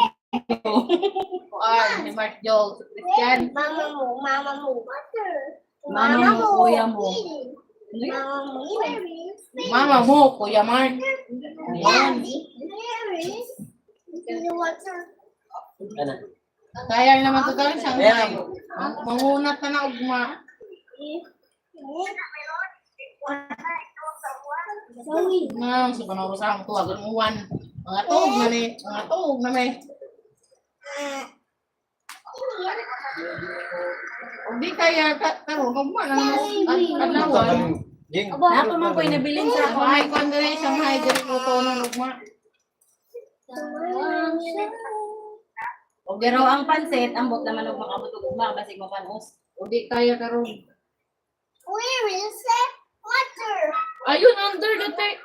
Speaker 1: Kuan, si Mark Joel, si Christian.
Speaker 2: Mama mo. Mama mo. Water.
Speaker 4: Mama mo, kuya mo.
Speaker 2: Mama mo. Where is
Speaker 1: Mama mo, Kuya Mark.
Speaker 4: Ayan.
Speaker 2: Where is the water?
Speaker 5: Ano?
Speaker 1: Kaya naman ito gawin siyang
Speaker 5: Ayan.
Speaker 1: mangunat na na ugma.
Speaker 2: Sorry.
Speaker 1: Nang, sa panahon sa akong tuwag, ang uwan. Mga tuog na ni, mga tuog na may. Kung di kaya karoon, ugma na ang adlawan.
Speaker 5: Jing.
Speaker 4: Napo man ko inabilin sa ako.
Speaker 1: Ay, kung dali siyang hay, dili ko to ng ugma.
Speaker 4: O gero ang pansit, ambot naman og makabutog ugma basig mapanos.
Speaker 1: Kung di kaya karoon.
Speaker 2: Where is the water?
Speaker 1: Ayun, under the tank.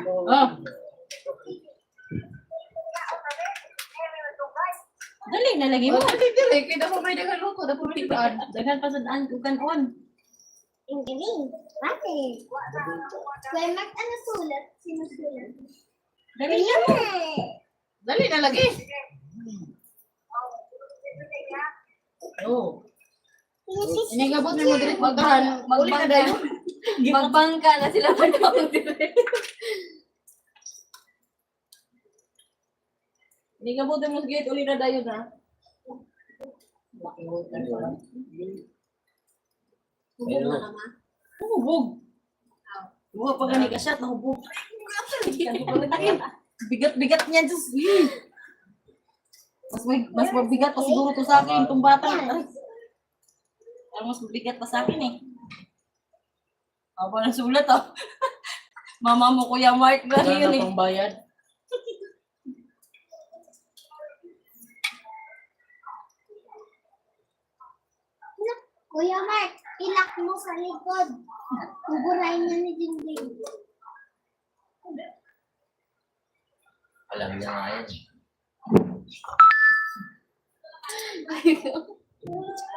Speaker 1: Oh,
Speaker 4: Dali na lagi mo.
Speaker 1: dili, kaya dapat may nagaluto, dapat may kaan.
Speaker 4: Daghan pa sa daan ug kanon.
Speaker 2: Ang galing. Bakit? Kuya Mark, ano sulat? Sinusulat?
Speaker 4: Dali na mo.
Speaker 1: Dali na lagi. Oh. Inigabot na mo dito pagdahan. Uli na dahil.
Speaker 4: Magbangka na sila pagkakot
Speaker 1: Inigabot na mo sige, uli na dahil ha.
Speaker 4: Hubog. Huwag pa gani ka shot, nahubog. Bigat-bigat niyan, Diyos. Mas mabigat pa siguro to sa akin, itong bata. Ay. Parang mas mabigat pa sa akin eh. Ako pa ng sulat oh. Mama mo, Kuya Mark, gani yun eh.
Speaker 1: Ang bayad.
Speaker 2: Kuya Mark, ilak mo sa likod. Buburahin na ni Jingjing.
Speaker 6: Alam niya nga yan.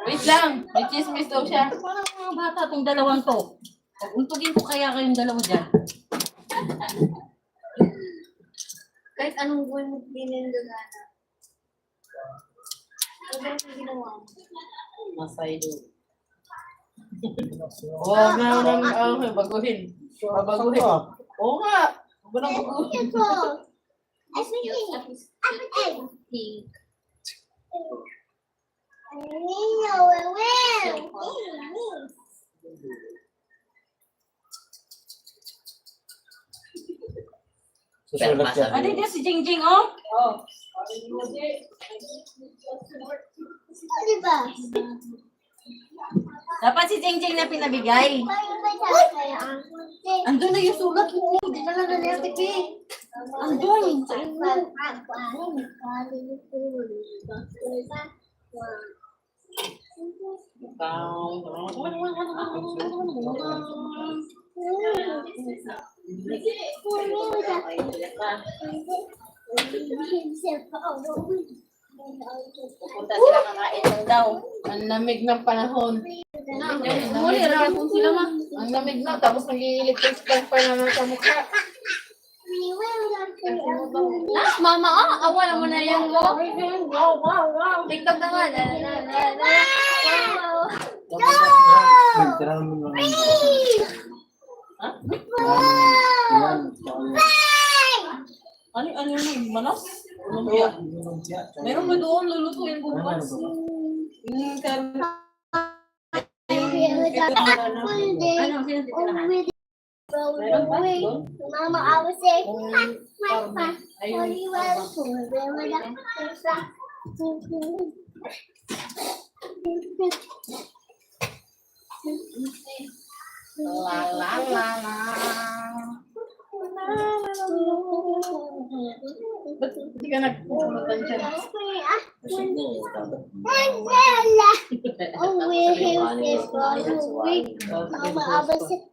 Speaker 1: Wait lang. May chismis daw siya.
Speaker 4: Parang mga bata itong dalawang to. Untugin ko kaya kayong dalawa dyan.
Speaker 2: Kahit anong buhay mo pinindagana. Ano ba yung ginawa mo?
Speaker 1: Masay do. Oh, meron ng okay, baguhin. Baguhin. Oo nga. Huwag nang baguhin.
Speaker 2: Ito. Ay, sige. Pink. Ay, no, well.
Speaker 5: Susulat yan.
Speaker 4: Ano dito si Jingjing, oh?
Speaker 2: Di ba?
Speaker 4: Dapat si Jingjing na pinabigay.
Speaker 2: Andun na yung sulat mo. Hindi na lang na Andun.
Speaker 4: Punta sila kakain lang daw.
Speaker 1: Ang lamig ng panahon. Muli, rapon sila ma. Ang lamig na, tapos nag-electric spark pa naman sa mukha.
Speaker 2: Mama, awa naman na yung TikTok naman.
Speaker 5: Tira naman lang.
Speaker 1: Ano yun? Manos? Meron ba doon? Lulutuin bukas.
Speaker 4: Ano, sino titirahan?
Speaker 2: Mama, I was saying, only well for
Speaker 1: La la la la. Ba't hindi ka nagpupulutan siya?
Speaker 2: Oh, we're here for a week. Mama, I was saying,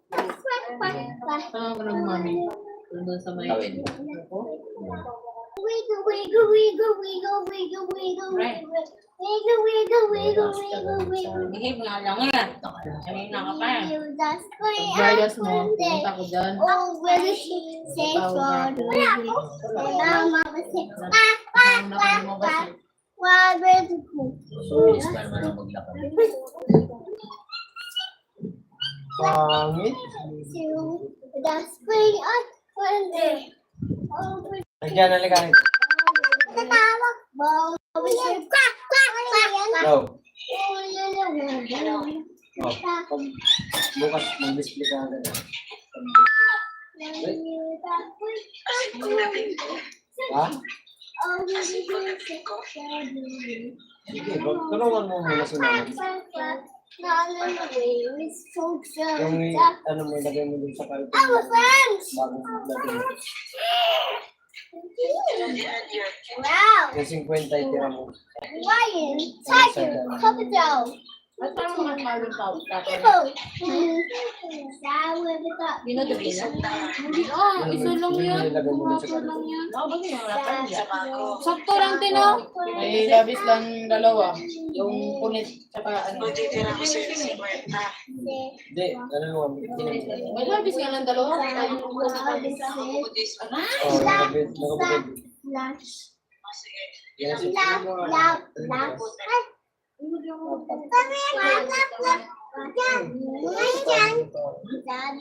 Speaker 1: Tama ko ng mami. Doon sa may...
Speaker 6: Tawid.
Speaker 2: wiggle, wiggle, wiggle, wiggle, wiggle, wiggle, wiggle. Wiggle, wiggle, wiggle, wiggle, wiggle.
Speaker 4: Sige, pangalang nga. Kanina ka pa.
Speaker 2: That's why
Speaker 1: Bias mo. Punta ko dyan.
Speaker 2: Oh, where is she? Say for the wiggle. And now Mama said,
Speaker 1: Ang nakalimutan mo kasi.
Speaker 2: why, where's the pool?
Speaker 6: Bilis pa naman ang maglakad.
Speaker 5: Pangit.
Speaker 2: To the spring of winter. Oh,
Speaker 5: Nandiyan, halika rito.
Speaker 2: tatawag mo. Quack, quack, quack.
Speaker 5: Go.
Speaker 2: Oh,
Speaker 5: Pag bukas, mag-display ka agad. Ha? Sige, tulungan mo muna si mama. Yung ano mo, ilagay mo dun sa karito.
Speaker 2: Elephants!
Speaker 5: Bagong lagay mo.
Speaker 2: Wow!
Speaker 5: Yung 50 itira mo.
Speaker 2: Lion, tiger, crocodile,
Speaker 1: Ba't parang mas malang tao?
Speaker 2: hippo.
Speaker 1: Binutot nila? Isa lang yan.
Speaker 5: Ilagay mo dun sa karito.
Speaker 1: Oo, ba yung lakan siya?
Speaker 2: Sakto lang tino.
Speaker 1: May labis lang dalawa. Yung punit, tsaka ano.
Speaker 5: Hindi, ano mo,
Speaker 1: May labis nga lang dalawa.
Speaker 5: oh, nakabid. Yan,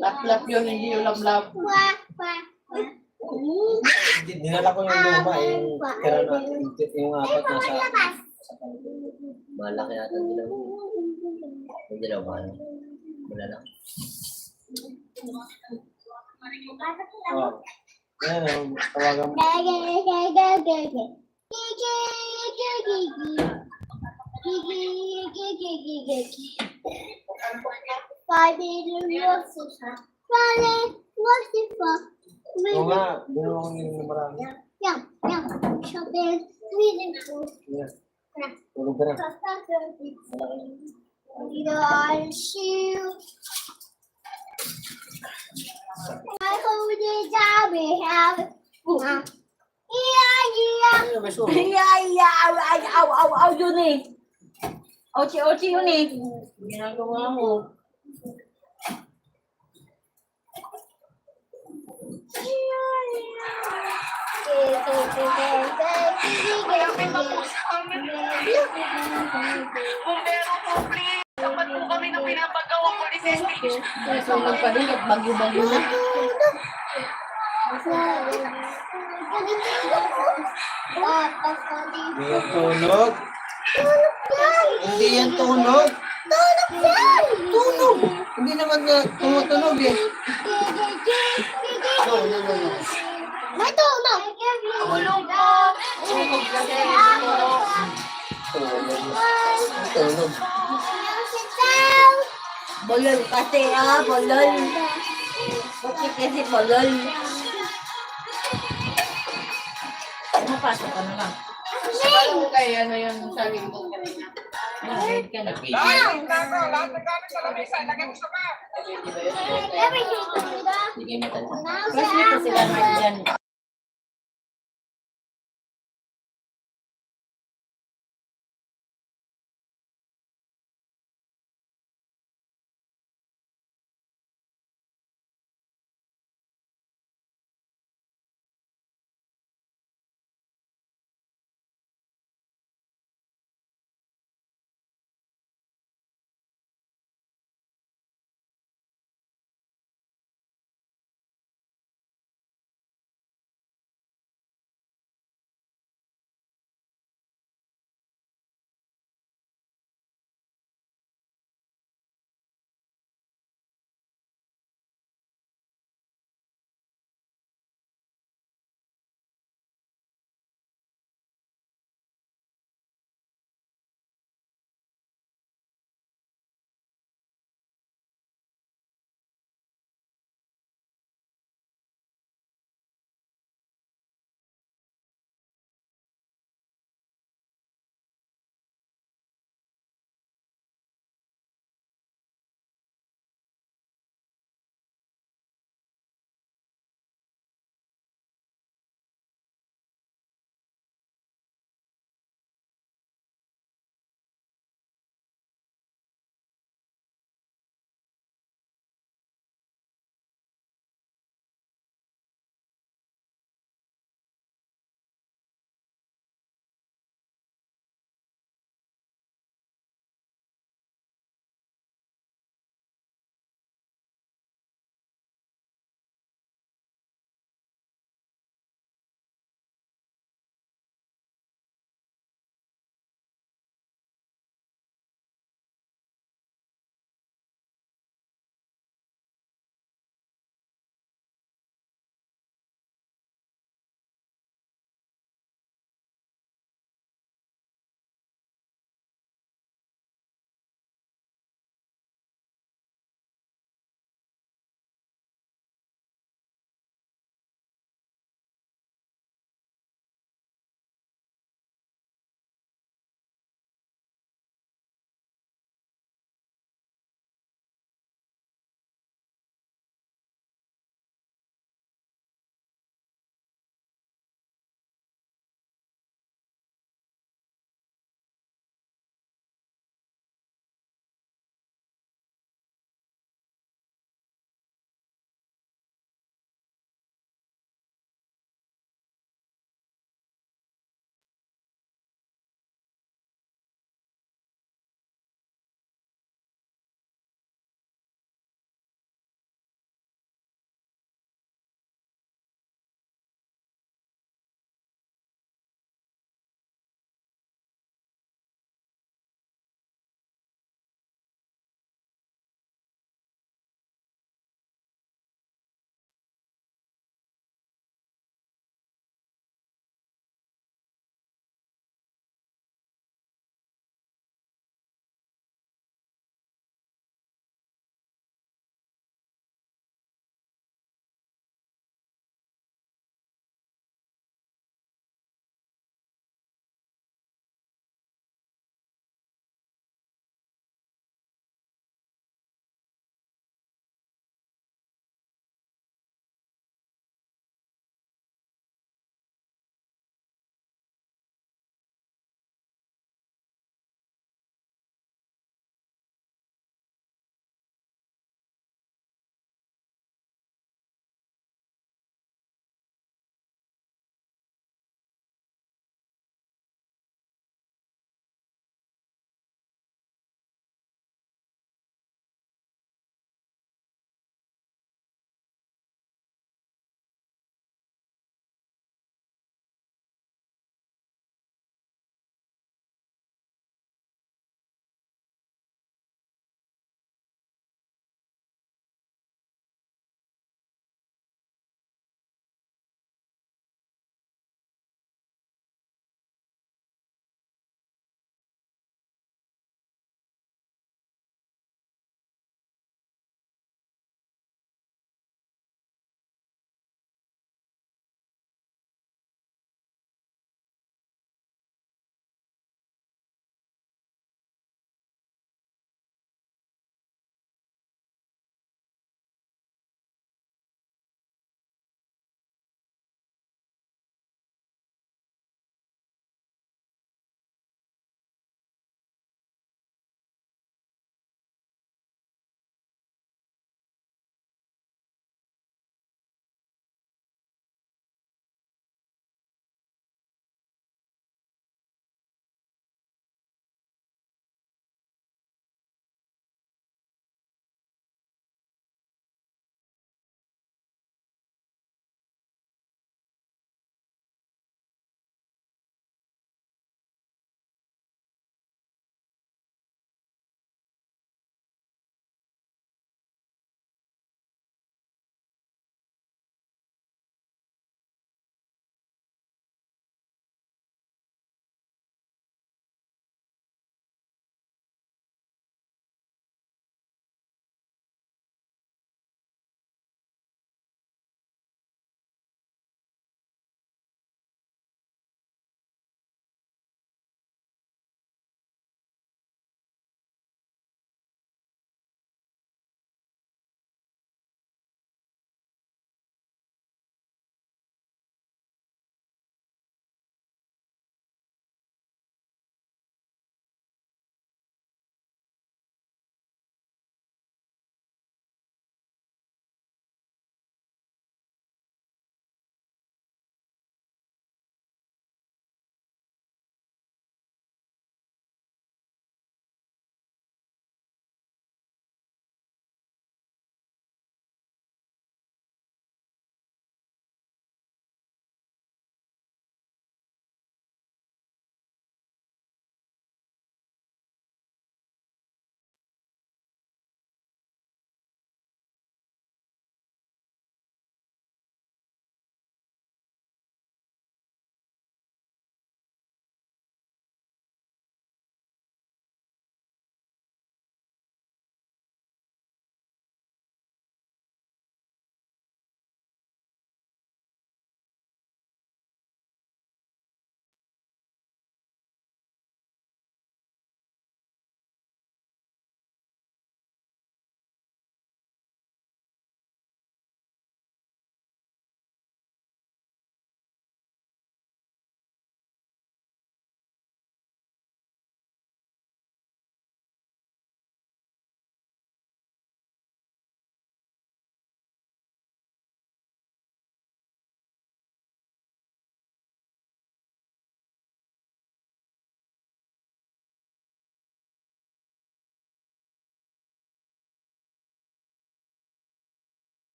Speaker 1: Lap-lap yun, hindi yung lap-lap.
Speaker 5: dinala ko yung luma, yung tira na, yung apat na sa
Speaker 6: Malaki natin dilaw. Yung dilaw ba? Ano? Wala lang.
Speaker 5: oh. Yan, tawagan mo. Oo nga, ginawa ko nila na marami. Yan, tulog ka na. Ano, may sumo?
Speaker 4: Aw, yun eh. Ochi yun eh.
Speaker 1: Ginagawa mo. So, nagpadilat, bagyo-bagyo na.
Speaker 5: Hindi yan tunog. Hindi yan tunog.
Speaker 2: Tulog yan! Tulog!
Speaker 3: Hindi naman na tumutunog eh.
Speaker 6: Tulog.
Speaker 4: Bolol kasi bolol. Bakit kasi bolol? Mapasok ka na lang.
Speaker 1: Ano kay ano yung sabi mo kanina?
Speaker 4: Nag-read ka na.
Speaker 1: Sige, matanong.
Speaker 4: Classmate ko sila Mark dyan.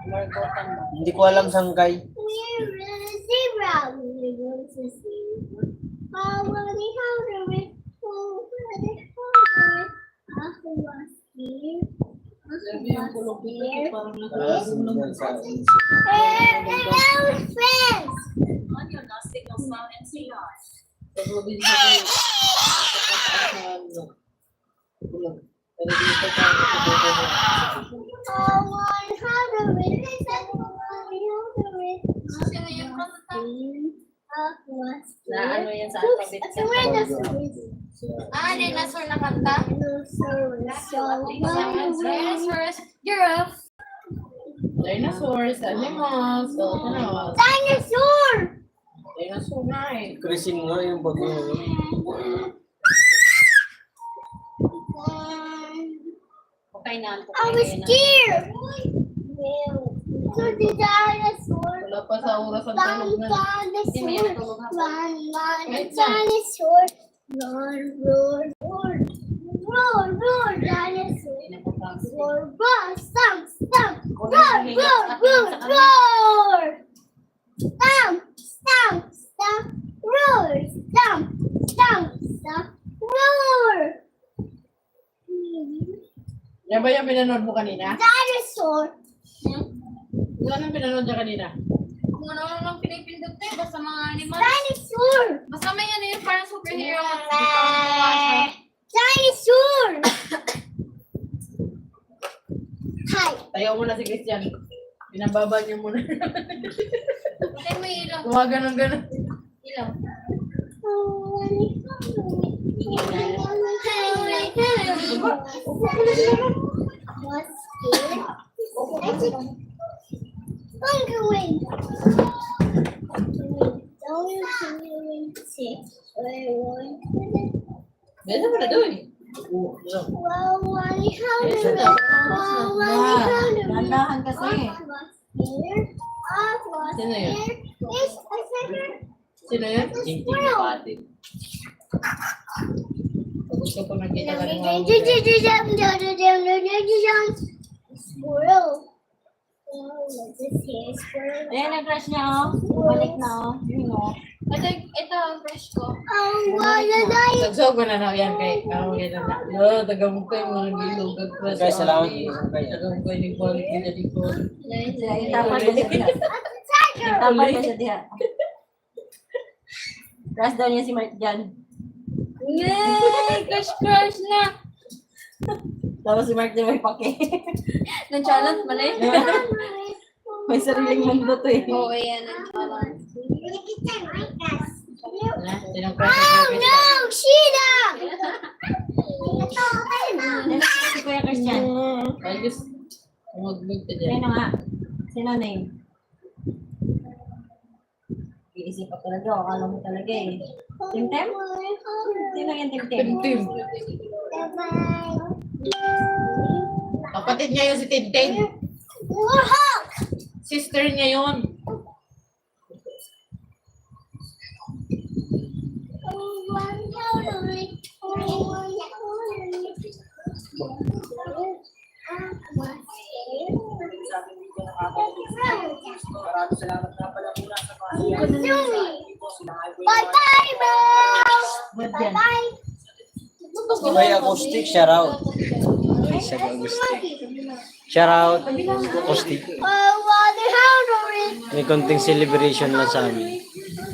Speaker 4: More important ba?
Speaker 5: Hindi ko alam sangkay.
Speaker 1: Sabi yung kulong-kulong parang
Speaker 5: Wala
Speaker 1: nagulong
Speaker 5: signal sa
Speaker 1: Pero hindi ko kayo. Kulong. Pero dito
Speaker 4: Na ano yan sa alphabet sa
Speaker 2: dinosaur na kanta. Dinosaurs, giraffe.
Speaker 1: Dinosaurs, animals, so ano,
Speaker 2: Dinosaur!
Speaker 1: dinosaur nga eh.
Speaker 5: Krising nga yung bago.
Speaker 4: Okay na.
Speaker 2: I was scared. So the dinosaur.
Speaker 1: Wala pa sa oras ang tulog na.
Speaker 2: Dinosaur. Roar, roar, roar. Roar, roar, dinosaur. Roar, roar, stomp, stomp. Roar, roar, roar, roar. Stomp, stomp, stomp. Roar, stomp, stomp, stomp. Roar.
Speaker 1: Yan ba yung pinanood mo kanina?
Speaker 2: Dinosaur.
Speaker 1: Yan ang pinanood niya kanina.
Speaker 2: Kung ano lang pinipindot tayo, basta mga animals. Dinosaur! Basta may ano yun, parang superhero. Dinosaur! Hi!
Speaker 1: Tayo muna si Christian. Pinababa niyo muna.
Speaker 2: Patay mo yung ilaw.
Speaker 1: Gumagano ganon.
Speaker 2: Ilaw. What's scared? I'm going.
Speaker 1: Besa mo na doon.
Speaker 4: Dandahan kasi.
Speaker 1: Sino yun? Sino yun?
Speaker 6: Hindi kapatid.
Speaker 1: Gusto ko nakita ka ng
Speaker 2: Squirrel.
Speaker 4: Ayan ang crush niya, oh. Balik na, oh. Yun, oh.
Speaker 2: Ito ang brush ko.
Speaker 1: Nagsogo na na yan kay Kawin na. No, tagamong ko yung mga gilog.
Speaker 5: Guys, salamat.
Speaker 1: Tagamong ko yung balik nila dito.
Speaker 4: Tapos pa siya diha. Tapos pa siya diha. Crush daw niya si Mark dyan.
Speaker 2: Yay! Crush na!
Speaker 4: Tapos si Mark di may pake.
Speaker 2: Nang-challenge mo na yun?
Speaker 4: May sariling mundo to eh.
Speaker 2: Oo, yan. Nang-challenge.
Speaker 1: Oh
Speaker 2: no! Sheila!
Speaker 4: Ano si Kuya Christian?
Speaker 1: I just mag-move ka dyan.
Speaker 4: Sino nga? Sino name? Iisip pa talaga. Akala mo talaga eh. Tim-Tem? Sino yung Tim-Tem?
Speaker 1: Tim. Kapatid niya yun si Tintin.
Speaker 2: Warhawk!
Speaker 1: Sister niya yun.
Speaker 5: Maraming salamat nga pala muna sa mga
Speaker 2: Bye-bye, Mom!
Speaker 4: Good yan.
Speaker 2: Bye!
Speaker 5: May acoustic, shout out. Sa acoustic. Shout out, acoustic.
Speaker 2: Water Howlery!
Speaker 5: May konting celebration lang sa amin.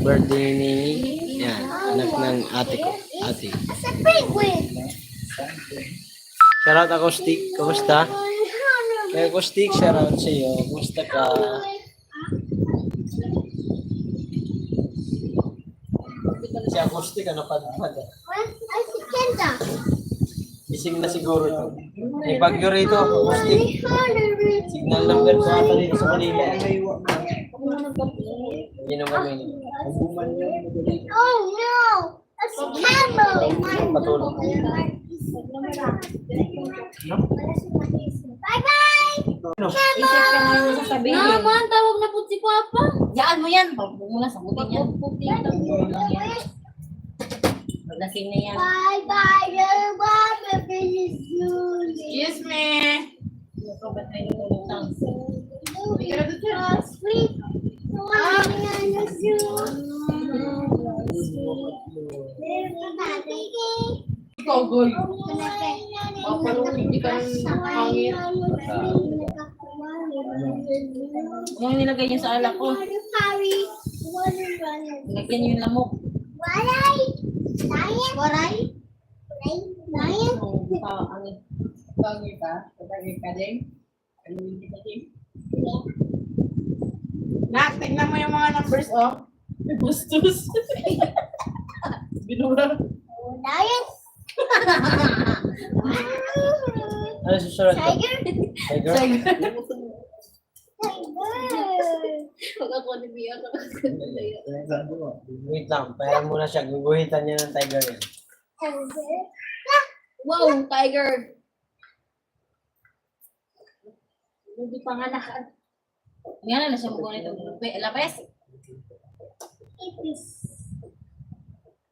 Speaker 5: Birthday ni, yan, anak ng ate ko. Ate.
Speaker 2: It's a penguin!
Speaker 5: Shout out, acoustic. Kumusta? May acoustic, shout out sa iyo. Kumusta ka? Si acoustic, ano pa?
Speaker 2: Ay, si Kenta!
Speaker 5: Ising na siguro ito. May bagyo rito, acoustic.
Speaker 2: Howlery!
Speaker 5: Signal number 2 ata dito sa Manila. Yun ang kami.
Speaker 2: Oh no! That's a camel!
Speaker 5: Patulog.
Speaker 2: Bye-bye!
Speaker 4: Isip ka na yung sasabihin.
Speaker 2: Naman, tawag na po si Papa.
Speaker 4: Yaan mo yan. Huwag mo na sagutin yan. Maglasing na yan.
Speaker 2: Bye-bye, Papa.
Speaker 1: Excuse me.
Speaker 4: ba't may lumulutang?
Speaker 1: Ikaw, Goy. Hindi ka nang hangin.
Speaker 4: Yung nilagay niyo sa alak ko. Lagyan niyo yung lamok.
Speaker 1: Hangin ka? Patagay ka din? Kaluin kita din? Nak, tignan mo yung mga numbers, oh. May bustos. Binura.
Speaker 5: Ano susunod ko? Tiger?
Speaker 2: Pag ako nabiyak ako.
Speaker 5: Wait lang, pera muna siya. Guguhitan niya ng tiger yan.
Speaker 2: Wow, tiger. Hindi pa nga naka...
Speaker 4: Yan na siya mo nito. Lapes.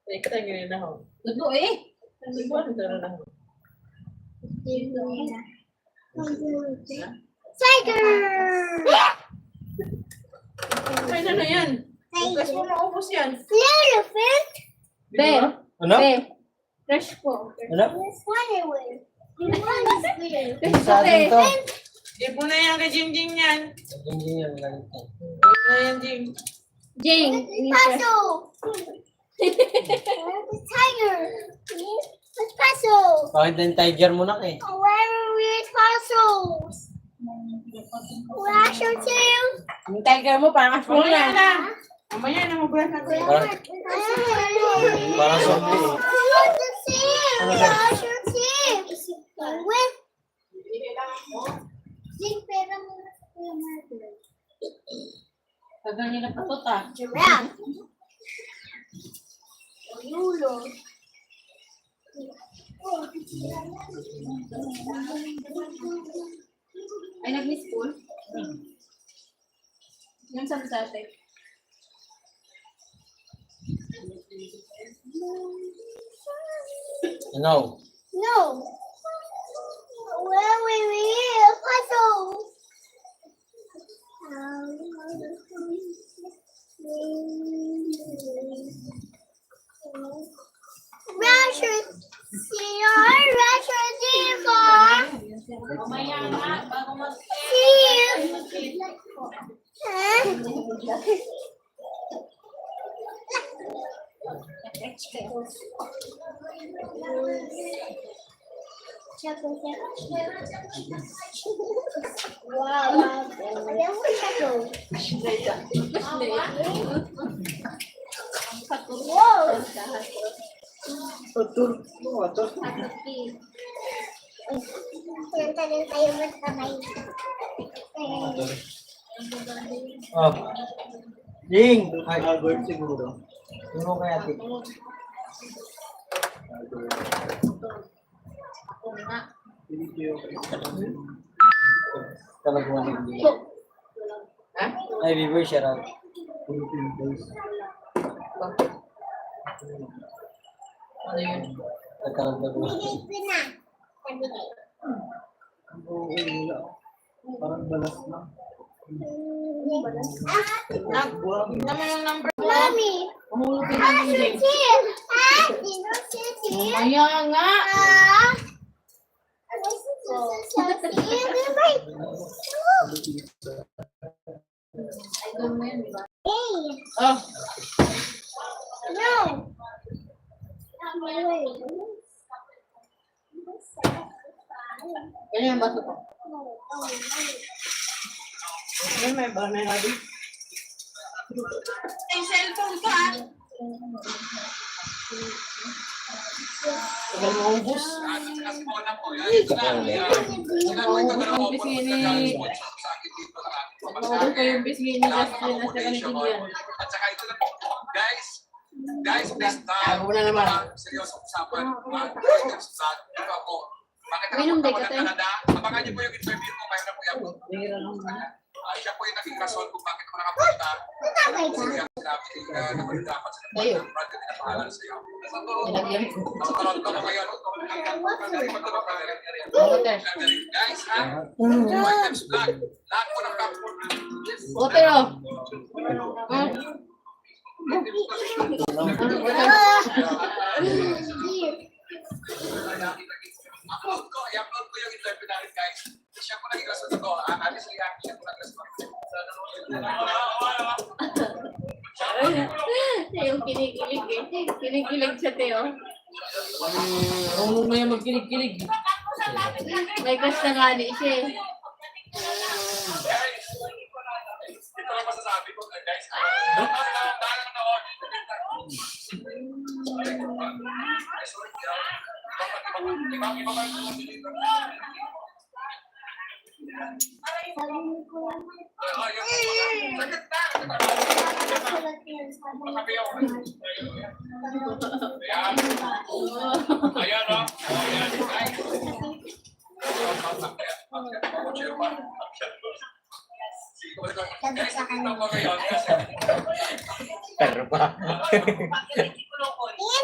Speaker 1: Teka, ganyan na ako.
Speaker 4: Tudo eh.
Speaker 1: Ano na ako?
Speaker 2: Tiger!
Speaker 1: Ay, ano yan? Bukas mo maubos yan.
Speaker 2: Elephant?
Speaker 1: Binura?
Speaker 5: Ano?
Speaker 2: Fresh po.
Speaker 5: Ano? Sa atin to.
Speaker 1: Ipo na yan kay Jingjing yan.
Speaker 5: Hindi yan ganito.
Speaker 1: Ipo na yan, Jing.
Speaker 2: Jing. Paso! Tiger! Paso!
Speaker 5: Bakit din tiger mo na eh?
Speaker 2: Where are we pasos? Wash your tail!
Speaker 4: Yung tiger mo parang aswang
Speaker 1: Mamaya
Speaker 4: na.
Speaker 1: na. Mamaya na, mag-brush natin.
Speaker 5: Parang zombie eh.
Speaker 2: Wash your tail! Wash your tail! Penguin! Jing, pera mo na sa marker.
Speaker 4: Tagal nila patot ah.
Speaker 2: Giraffe! Yulo!
Speaker 4: Ay, nag-miss school? Yung sabi sa atin.
Speaker 5: No.
Speaker 2: No! Where we live? Puzzle! Rasher, Rasher, Diva!
Speaker 4: Mamaya nga, bago mag...
Speaker 2: Steve! Huh? Wow. Ayan mo siya to. Wow. Tayo tayo magtabay.
Speaker 5: Oh. Jing! Ay, Albert siguro. Ano kaya ati? Talagang hindi. Ay, Vivo, shout out.
Speaker 1: Ano yun?
Speaker 5: Nagkaroon ko.
Speaker 2: Ito na. Sabi ko.
Speaker 3: Parang balas na.
Speaker 1: Nak, tignan mo yung number.
Speaker 2: Mommy.
Speaker 1: Mahulog yung
Speaker 2: Ah,
Speaker 1: Jingjing.
Speaker 2: Sutil. Ah, sino Sutil?
Speaker 1: Mamaya nga.
Speaker 2: Ah. Sutil.
Speaker 4: Idol mo yun, di ba?
Speaker 2: Hey.
Speaker 1: Oh,
Speaker 2: No.
Speaker 1: ganyan yung bato ko. Ano may ba? May nabi? Ay, cellphone ka. Tagal mo ubus. Maubos ang bisgi ni... Maubos pa yung bisgi ni Justin at saka ni Gideon.
Speaker 7: At saka ito na po, guys, this time,
Speaker 1: Ako na naman.
Speaker 7: seryosong usapan. Bakit
Speaker 2: Minum
Speaker 7: nakapunta
Speaker 2: din
Speaker 7: ko
Speaker 2: ka,
Speaker 7: ng Canada? Abangan niyo po yung interview ko, mayroon na po yan.
Speaker 1: Bihira lang na.
Speaker 7: Siya po yung naging rason kung bakit ako nakapunta.
Speaker 2: Tatay
Speaker 7: Kasi
Speaker 2: ka.
Speaker 7: ang sinabi na naman dapat sa
Speaker 1: Tayo.
Speaker 7: brand na pinapangalan sa'yo.
Speaker 1: Nilagyan ko.
Speaker 7: Guys, ha? Items vlog. Lahat po ng platform.
Speaker 1: Ote, oh.
Speaker 7: I-upload ko yung interview namin, guys. Siya po naging rason ko. Honestly, siya po naging rason.
Speaker 1: Yung kinikilig eh. Kinikilig siya, Teo.
Speaker 3: Ano na yan magkilig-kilig?
Speaker 1: May crush na nga ni siya eh.
Speaker 7: Guys, ito lang masasabi ko, guys. Ayan, no? Ayan, guys.
Speaker 6: Pero pa.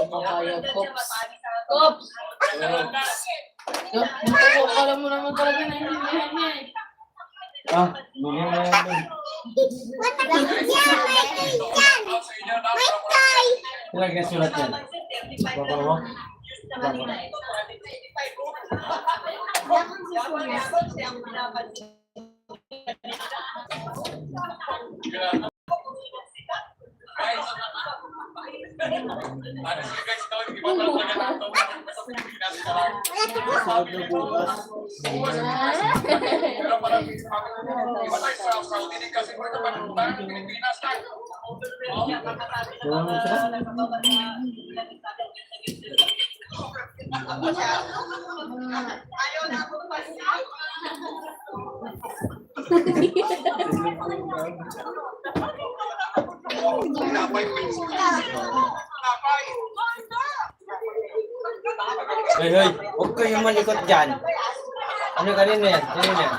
Speaker 1: Kumakayaw, Pops. Pops! Alam mo naman talaga na hindi niya eh.
Speaker 5: Ah, bigyan mo yan dun. Ilang ka sulat yan? Baba mo? Baba. Sahod na bukas.
Speaker 7: Pero parang iba tayo sa Saudi kasi ito parang Pilipinas tayo.
Speaker 5: Doon mo siya?
Speaker 7: Tinapay ko yung tinapay.
Speaker 5: Hoy, hoy, huwag kayong malikot dyan. Ano kanina yan? Kanina yan?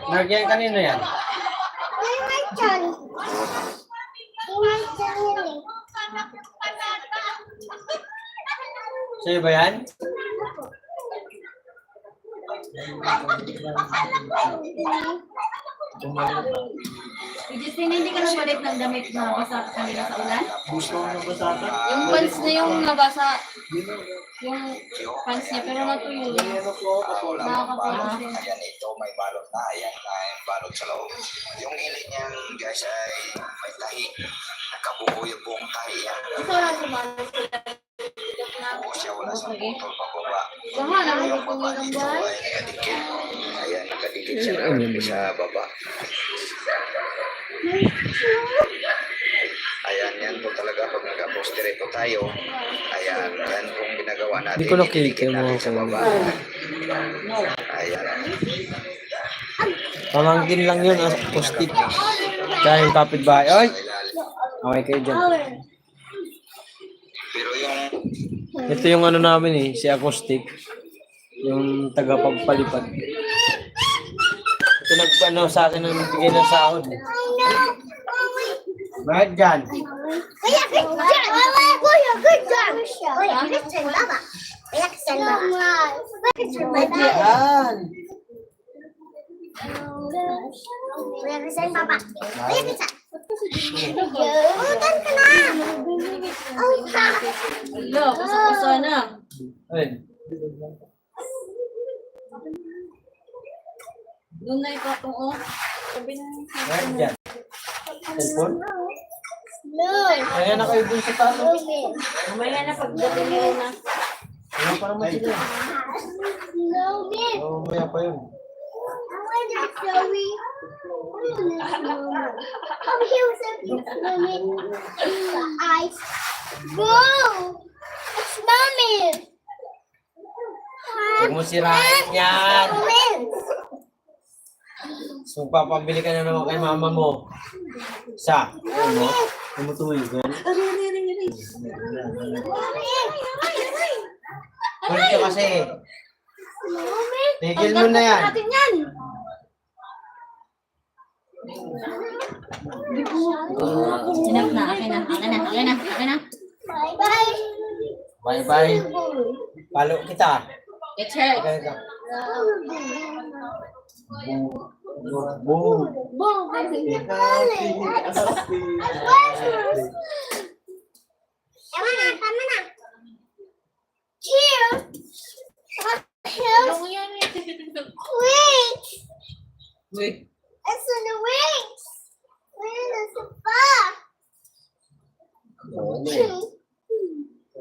Speaker 5: Nagyan kanina yan? Sa'yo ba yan?
Speaker 2: Justin, hindi ka nabalik ng damit na basa kanina sa ulan?
Speaker 3: Gusto ko na basata.
Speaker 1: Yung pants na yung nabasa. Yung pants niya, pero natuyo.
Speaker 3: Ano po, katulad.
Speaker 1: Nakakapagod din.
Speaker 8: Ayan, ito may balot na. Ayan, may balot sa loob. Yung gilid niyan, guys, ay may tahi. Nakabuo yung buong tahi yan.
Speaker 1: Ito lang sumalas ko lang.
Speaker 8: Buo siya, wala sa putol pababa.
Speaker 1: Baha naman
Speaker 8: Yung
Speaker 1: ito
Speaker 8: baba
Speaker 1: ng
Speaker 8: nito
Speaker 1: bahay.
Speaker 8: ay nakadikit. Ayan, nakadikit siya na sa baba. Ayan, yan po talaga pag nag-apostire po tayo. Ayan, yan pong ginagawa natin.
Speaker 5: Hindi ko nakikita
Speaker 8: Idikit natin
Speaker 5: mo
Speaker 8: sa baba. Ayan.
Speaker 5: Pamangkin lang yun, acoustic. Kaya yung kapitbahay. Ay! Okay kayo dyan.
Speaker 8: Pero yung
Speaker 5: Ito yung ano namin eh, si acoustic. Yung tagapagpalipad. Ito nag-ano sa akin ng bigay ng sahod. Bakit dyan?
Speaker 9: Kuya, good job! Kuya, good job! Kuya, Christian Baba. Kuya, Christian Baba. Christian Baba.
Speaker 5: Yan!
Speaker 9: Kuya, Christian Baba. Kuya, Christian. Utan ka na! Oh, ha!
Speaker 2: Hello, kusa-kusa na.
Speaker 5: Ay,
Speaker 2: Doon na ipatong oh.
Speaker 5: bakit dyan? Cellphone?
Speaker 9: No!
Speaker 5: Kaya na kayo dun sa tato.
Speaker 2: Mamaya na pagdating nila na.
Speaker 5: Wala pa naman sila.
Speaker 9: No, man!
Speaker 5: Oo, maya pa yun.
Speaker 9: Sorry. Come here with mommy. The eyes. Whoa! It's mommy!
Speaker 5: Huwag mo sirain yan.
Speaker 9: Mommy!
Speaker 5: So, papabili ka na naman kay mama mo. Sa, ano mo? Tumutuwigan. Balik ka kasi.
Speaker 9: Mommy?
Speaker 5: Tigil mo na yan.
Speaker 2: natin yan.
Speaker 4: Enough na, okay na, okay na, okay na, okay na.
Speaker 9: Bye-bye.
Speaker 5: Bye-bye. Palo kita.
Speaker 4: It's her.
Speaker 5: Ganito. Boom.
Speaker 9: Boom. Tama na. Cheers. Cheers. Wait.
Speaker 1: Wait.
Speaker 9: It's in the wings. Where is the bar?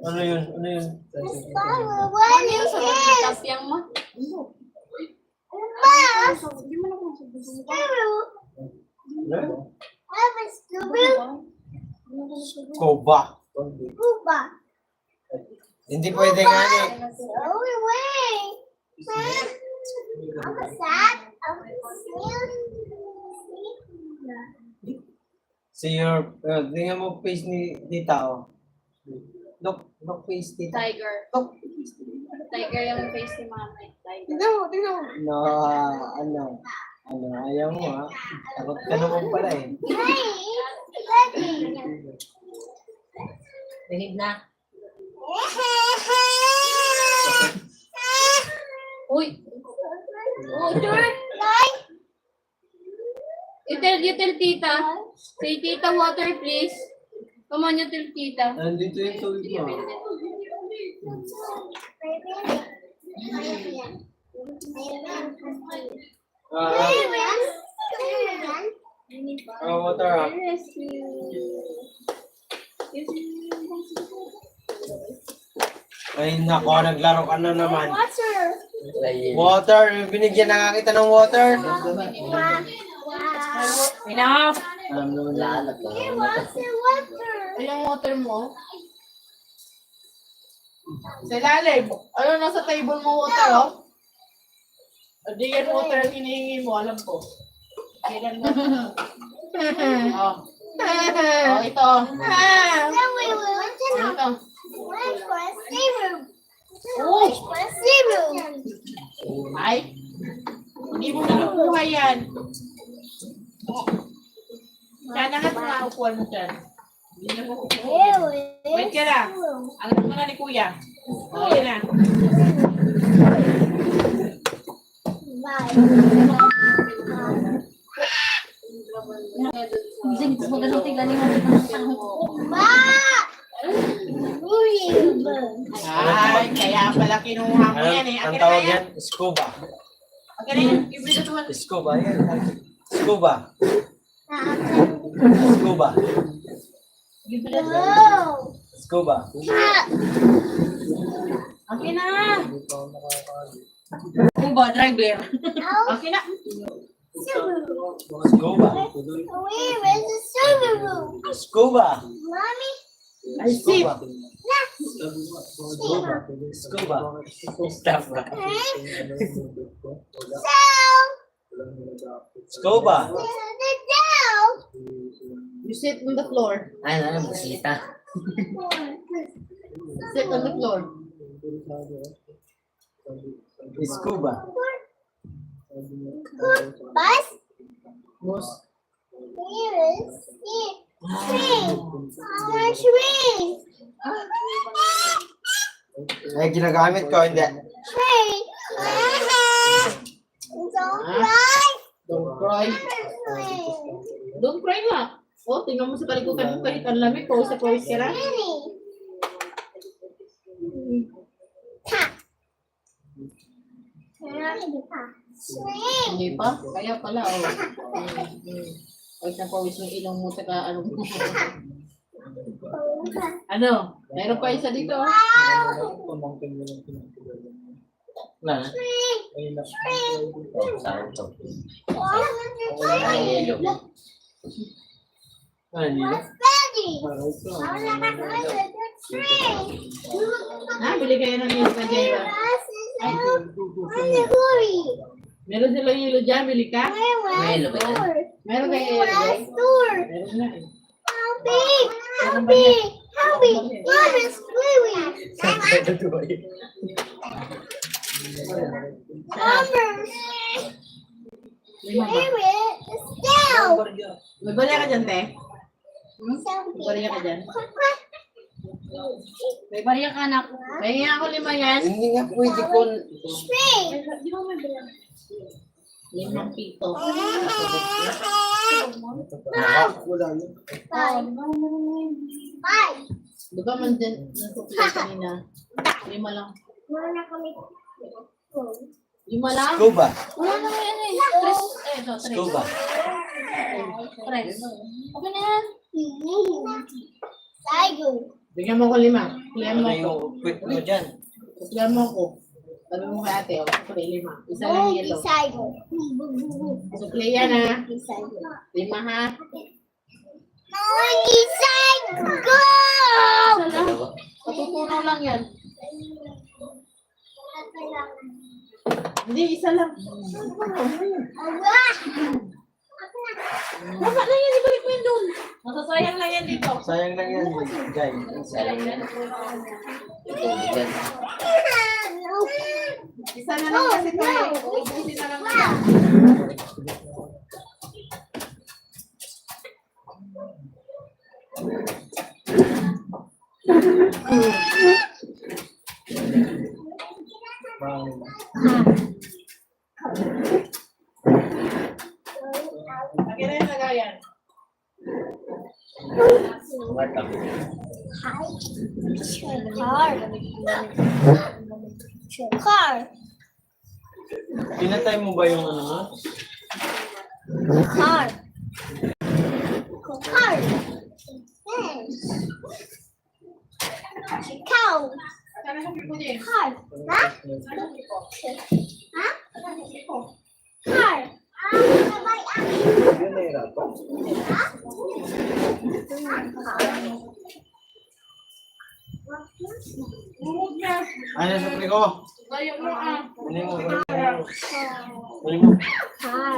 Speaker 5: Ano yun? Ano yun?
Speaker 9: What is this?
Speaker 2: Tapyang mo.
Speaker 9: Bar. Screw. Have a screw.
Speaker 5: Koba.
Speaker 9: Booba.
Speaker 5: Hindi pwede nga eh.
Speaker 9: Oh, wait. I'm sad. I'm
Speaker 5: See your, tingnan mo face ni tita, oh. Look face tita.
Speaker 2: Tiger. Tiger yung face ni mama. Tiger.
Speaker 5: Tingnan mo. No, ayaw mo ha. Takot ka naman pala eh.
Speaker 4: Behave na.
Speaker 2: Uy! Water! You tell tita. Say tita water please. Come on, you tell tita.
Speaker 5: Nandito yung tubig mo. Water ah. Ay nako, naglaro ka na naman. Water, binigyan na nga kita ng water.
Speaker 2: Enough!
Speaker 5: Alam naman lahat.
Speaker 1: Ayong water mo. Sa ilalim. Ano nasa table mo water, oh? Hindi yan water ang hinihingi mo, alam ko. Kailan mo? Oh. Oh, ito. Ito. Ay. Hindi mo nakukuha yan. Sana nga makakuha mo dyan. Hindi na makukuha. Wait ka lang. Alam mo na ni Kuya. Okay na.
Speaker 4: Hindi mo ganun tingnan mo.
Speaker 1: Ay, kaya pala kinuha mo yan eh.
Speaker 5: Ang
Speaker 1: Akin na
Speaker 5: tawag
Speaker 1: yan.
Speaker 5: yan, scuba.
Speaker 1: Akin na yan. Give me that one.
Speaker 5: Scuba, yan. Scuba. Scuba.
Speaker 1: Give me that one.
Speaker 5: Scuba.
Speaker 1: Akin na. Kuba, driver. Akin na.
Speaker 5: Scuba.
Speaker 9: Where is the server room?
Speaker 5: Scuba.
Speaker 9: Mommy?
Speaker 1: I see.
Speaker 5: Scuba.
Speaker 6: Stop ba?
Speaker 5: Scuba.
Speaker 9: Down.
Speaker 1: You sit on the floor.
Speaker 6: Ay, ano, busita.
Speaker 1: Sit on the floor.
Speaker 5: Scuba.
Speaker 9: Bus?
Speaker 1: Bus.
Speaker 9: Where is it? Tree. Tree.
Speaker 5: Ay, ginagamit ko, hindi.
Speaker 9: Tree. Don't cry.
Speaker 1: Don't cry. Don't cry nga. Oh, tingnan mo sa kalikutan mo kahit ang lamig. Pawis ka na. Hindi pa? Kaya pala, oh. Pawis na pawis yung ilong mo sa ano mo. Ano? Meron pa isa dito, oh.
Speaker 6: Na? Oh, saan to? Ay, yelo.
Speaker 5: Ano nila?
Speaker 1: Ha? Bili kayo ng yelo na dyan. Meron sila yelo dyan, bili ka?
Speaker 6: May yelo ba yan?
Speaker 1: Meron kayo yelo dyan? Meron na eh.
Speaker 9: Help me! Mom is screaming!
Speaker 1: Lima ba?
Speaker 9: Spirit, still.
Speaker 1: May barya ka dyan, te? May barya ka dyan?
Speaker 4: May bariya ka anak.
Speaker 1: Pahingi ako 5 yan.
Speaker 5: Hindi nga pwede ko.
Speaker 9: Spring.
Speaker 1: 5 pito.
Speaker 9: Five.
Speaker 1: Di ba man dyan, nagpapilay kanina? 5 lang.
Speaker 9: Wala na kami.
Speaker 1: 5 lang?
Speaker 5: Scuba.
Speaker 4: Wala na yan eh. Tres.
Speaker 5: Scuba.
Speaker 4: Tres. Okay na yan.
Speaker 9: Tiger.
Speaker 1: Bigyan mo ko 5. Bigyan mo
Speaker 5: Ano
Speaker 1: ko.
Speaker 5: yung quit mo dyan?
Speaker 1: Bigyan mo ko. Sabi mo kay ate, o, pre, 5. Isa lang yelo.
Speaker 9: Tiger.
Speaker 1: Supply yan ha.
Speaker 9: Tiger.
Speaker 1: 5 ha.
Speaker 9: Tiger. Go!
Speaker 1: Patutunaw lang yan. Hindi, isa lang. Tama lang yan, ibalik mo yun doon. Masasayang lang yan dito.
Speaker 5: Sayang lang yan. Jai.
Speaker 6: Sayang yan. Ito, yan.
Speaker 1: Isa na lang kasi ito eh. Ubusin na lang nila. Lagyan na yung lagayan.
Speaker 9: Car.
Speaker 5: Pinatay mo ba yung ano mo?
Speaker 9: Car. Car. Yes. Cow.
Speaker 1: Sana sa pipo din.
Speaker 9: Car. Ha? Ha? Car. Sabay ang.
Speaker 5: Ano sa pre ko?
Speaker 1: Tayo mo ah.
Speaker 5: Kunin mo. Kunin mo.
Speaker 9: Car.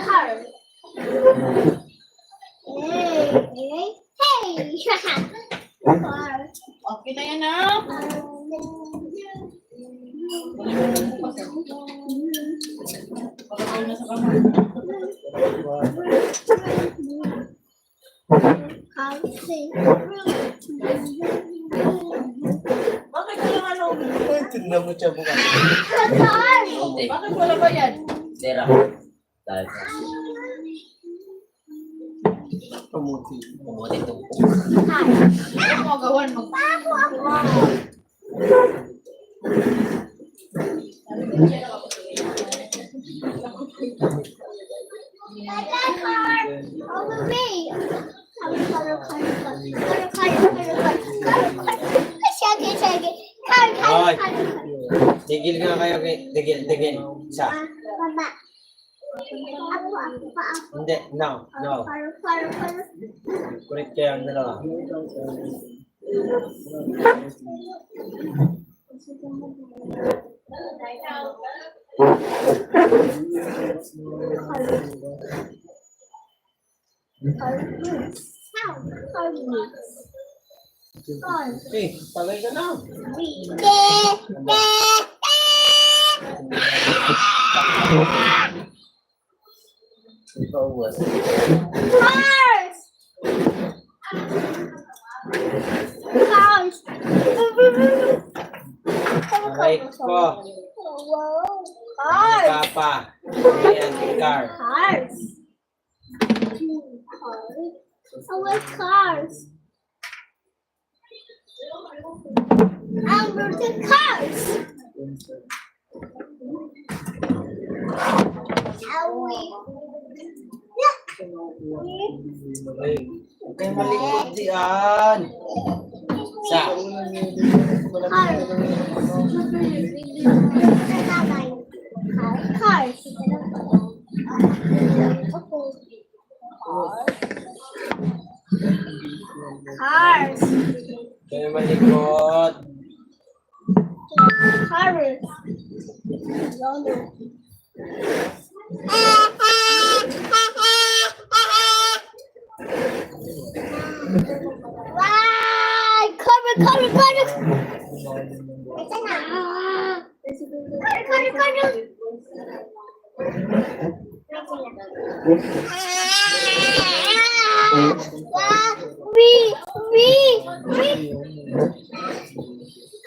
Speaker 9: Car. Hey. Car.
Speaker 1: Okay na yan ah. Pagkakaw na sa kamay. Bakit walang ano?
Speaker 5: Tignan mo siya bukas.
Speaker 6: Hindi.
Speaker 1: Bakit wala ba yan?
Speaker 6: Tira. Dahil
Speaker 5: Kamuti.
Speaker 6: pumuti ito.
Speaker 1: Ano mo gawan mo?
Speaker 5: Hoy. Tigil nga kayo. Tigil. Isa. Hindi. No. Kulit kayo ang dalawa. Okay. Tagay ka na.
Speaker 6: Ikaw was.
Speaker 9: Cars! Cars!
Speaker 5: Aray ko.
Speaker 9: Cars!
Speaker 5: Papa. Ayan, car.
Speaker 9: Cars! I like cars. I'm going to cars.
Speaker 5: Ay, huwag kayong malikot diyan. Isa.
Speaker 9: Cars. Cars.
Speaker 5: Huwag kayong malikot.
Speaker 9: Cars. Ito na.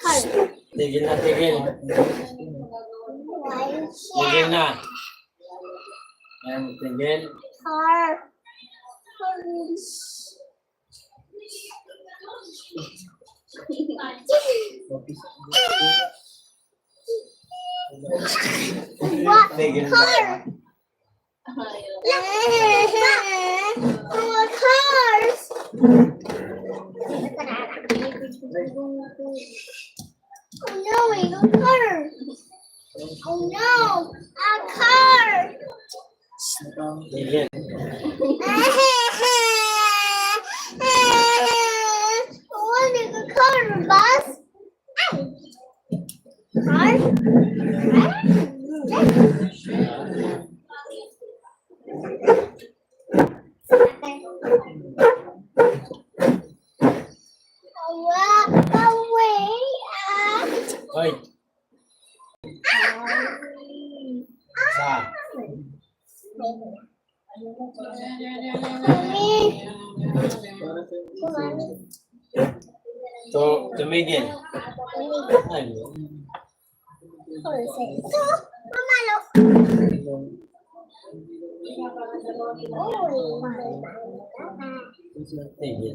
Speaker 9: Cutter.
Speaker 5: Tigil na, tigil. Tigil na. Ayan, tigil.
Speaker 9: What
Speaker 5: Tigil na.
Speaker 9: car? Cars. Oh no, a car. Oh no, a car.
Speaker 5: Tigil.
Speaker 9: What is a car, bus? Car?
Speaker 5: Hoy. Sa. Tumigil. Ay. Tigil. Tigil.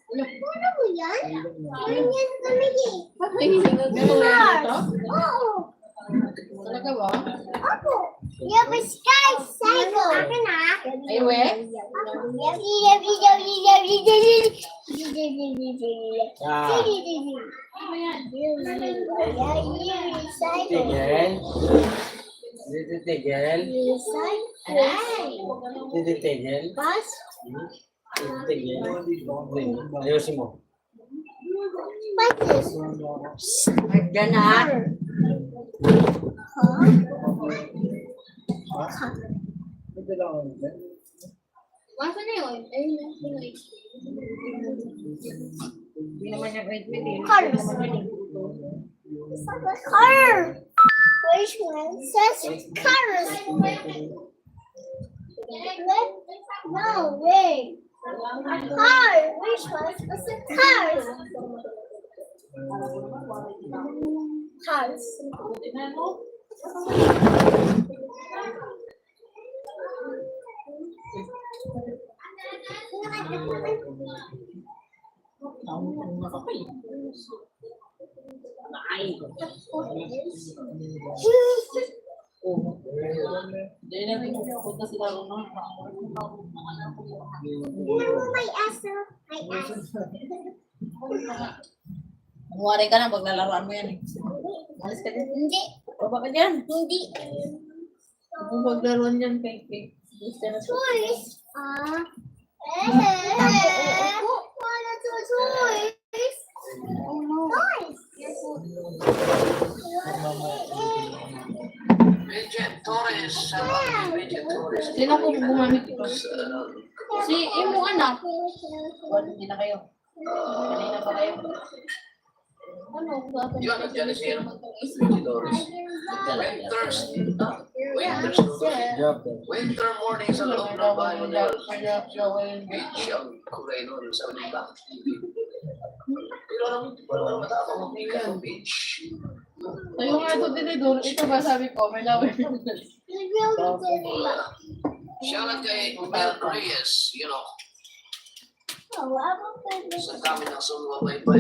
Speaker 9: Ano mo yan? Ano yan tumigil?
Speaker 1: May hihingal ka na ito?
Speaker 9: Oo.
Speaker 1: Talaga ba?
Speaker 9: Opo. You have a sky cycle. Akin na.
Speaker 1: Ay, we?
Speaker 5: Sa. Tigil. Dito tigil. Dito tigil.
Speaker 9: Bus?
Speaker 5: Dito tigil. Ayusin mo.
Speaker 9: Like this.
Speaker 4: Diyan na.
Speaker 9: Masa na yun? Ayun na.
Speaker 4: Hindi naman niya grade 20 eh.
Speaker 9: Cars. It's like a car. Which one says cars? No, wait. A car. Which one says cars? Cars.
Speaker 1: Hindi na rin pupunta sila rin.
Speaker 9: My ass. My ass.
Speaker 4: Muwari ka na pag lalaroan mo yan eh. Alis ka din.
Speaker 9: Hindi.
Speaker 4: Baba ka dyan.
Speaker 9: Hindi.
Speaker 1: Kung maglaruan yan, cake.
Speaker 9: Toys. Wanna do toys? Toys.
Speaker 7: Bridget Torres. Bridget Torres.
Speaker 1: Sino po gumamit ito? Si imo anak. Hindi na kayo. Kanina pa kayo. Ano?
Speaker 7: Yun, nandiyan na siya. Bridget Torres. Winter morning sa loob ng bahay niya. Beach ang kulay nun sa uliba. Pero alam mo, di ba naman matapang ang beach?
Speaker 1: Tayo nga ito din doon. Ito ba sabi ko? May laway.
Speaker 7: Siya lang kay Mel Reyes, you know. Sa kami ng sumabay-bay.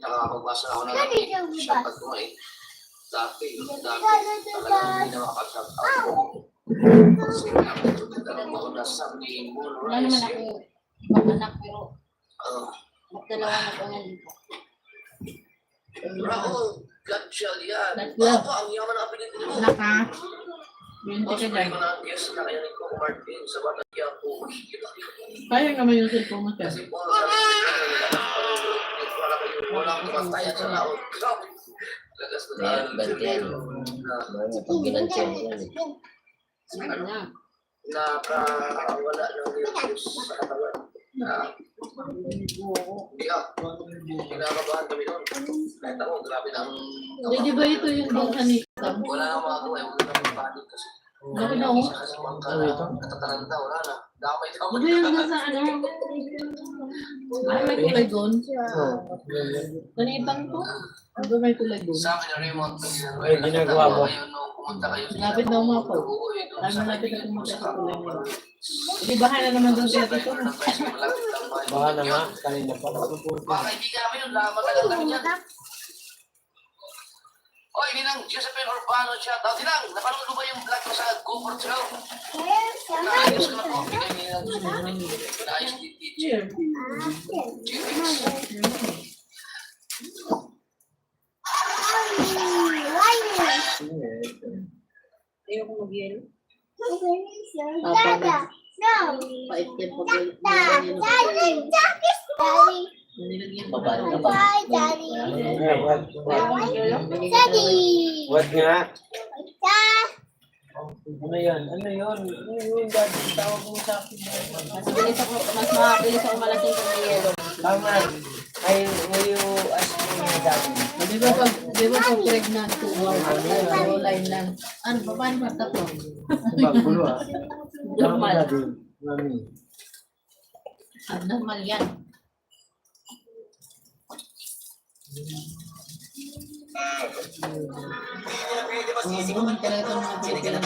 Speaker 7: Nakakapagbasa ako na siya pag kumain. Dati talagang hindi na makapagsabi. Kasi talagang ako nasa ni Moon
Speaker 4: Wala naman
Speaker 7: Rice.
Speaker 4: ako pag-anak pero magdalawa na ko yan.
Speaker 7: Raul, Gatchal yan.
Speaker 1: Gatchal.
Speaker 7: Baka ang yaman na pinito mo.
Speaker 1: Anak ha? 20 ka
Speaker 7: Mas
Speaker 1: dyan.
Speaker 7: ko na guess na kaya ni Kong Martin sa Batagya po.
Speaker 1: Kaya nga may yung cellphone mo siya.
Speaker 7: Kasi po, sabi ko, wala lang tumatayan sa laot. Lagas na
Speaker 6: Kaya gantihan. Pag ginantihan yan.
Speaker 7: Nakawala ng nervous sa katawan. Kinakabahan kami noon. Kahit ako, grabe na ang...
Speaker 1: Hindi ba ito yung bang kanita?
Speaker 7: Wala nang magawa, wala nang panik kasi.
Speaker 1: Laki na oh.
Speaker 7: Kasi natataranta, wala na. Damay na
Speaker 1: Ano yung nasa ano? Ay, may kulay doon. Kanitang to? Ano may kulay doon?
Speaker 7: Sa akin, Raymond,
Speaker 5: Ay, ginagawa mo.
Speaker 7: pumunta kayo.
Speaker 1: Lapit na mga po. Ay, malapit na pumunta sa kulay nila. Hindi bahala naman doon siya dito.
Speaker 5: Baka na nga, kanina pa.
Speaker 7: Mga kaibigan namin yun, matagal kami yan. Oy, Ninang Josephine Urbano, shoutout. Ninang, napanood mo ba yung vlog ko sa GoPro Show? Naayos ko na po. Bigay ni Ninang Josephine. Naayos ni teacher.
Speaker 1: Ayoko mag-yelo.
Speaker 9: Dada, no.
Speaker 1: Pait yan pag
Speaker 9: Daddy,
Speaker 1: nilagyan ko.
Speaker 6: Babal na ba?
Speaker 9: bye, Daddy. Daddy.
Speaker 5: Wag nga.
Speaker 9: Dad.
Speaker 5: Ano yan? Ano yun? Ano yun? Dati tawag mo sa akin.
Speaker 4: Mas mabilis ako malasing pag may yelo.
Speaker 5: Tama. Ay, will you ask me that?
Speaker 1: Di ba pag pregnant, 2 hours, line lang. Ano, paano ba tatlo?
Speaker 5: Bagulo ah.
Speaker 1: Normal.
Speaker 5: Mami.
Speaker 1: Normal yan. Ang talaga ito mga Pilipino.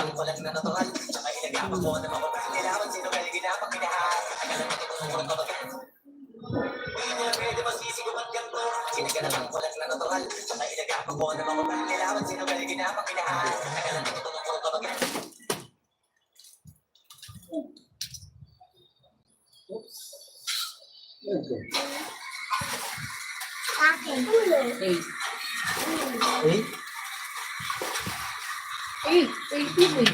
Speaker 5: Eh?
Speaker 1: Sino eh?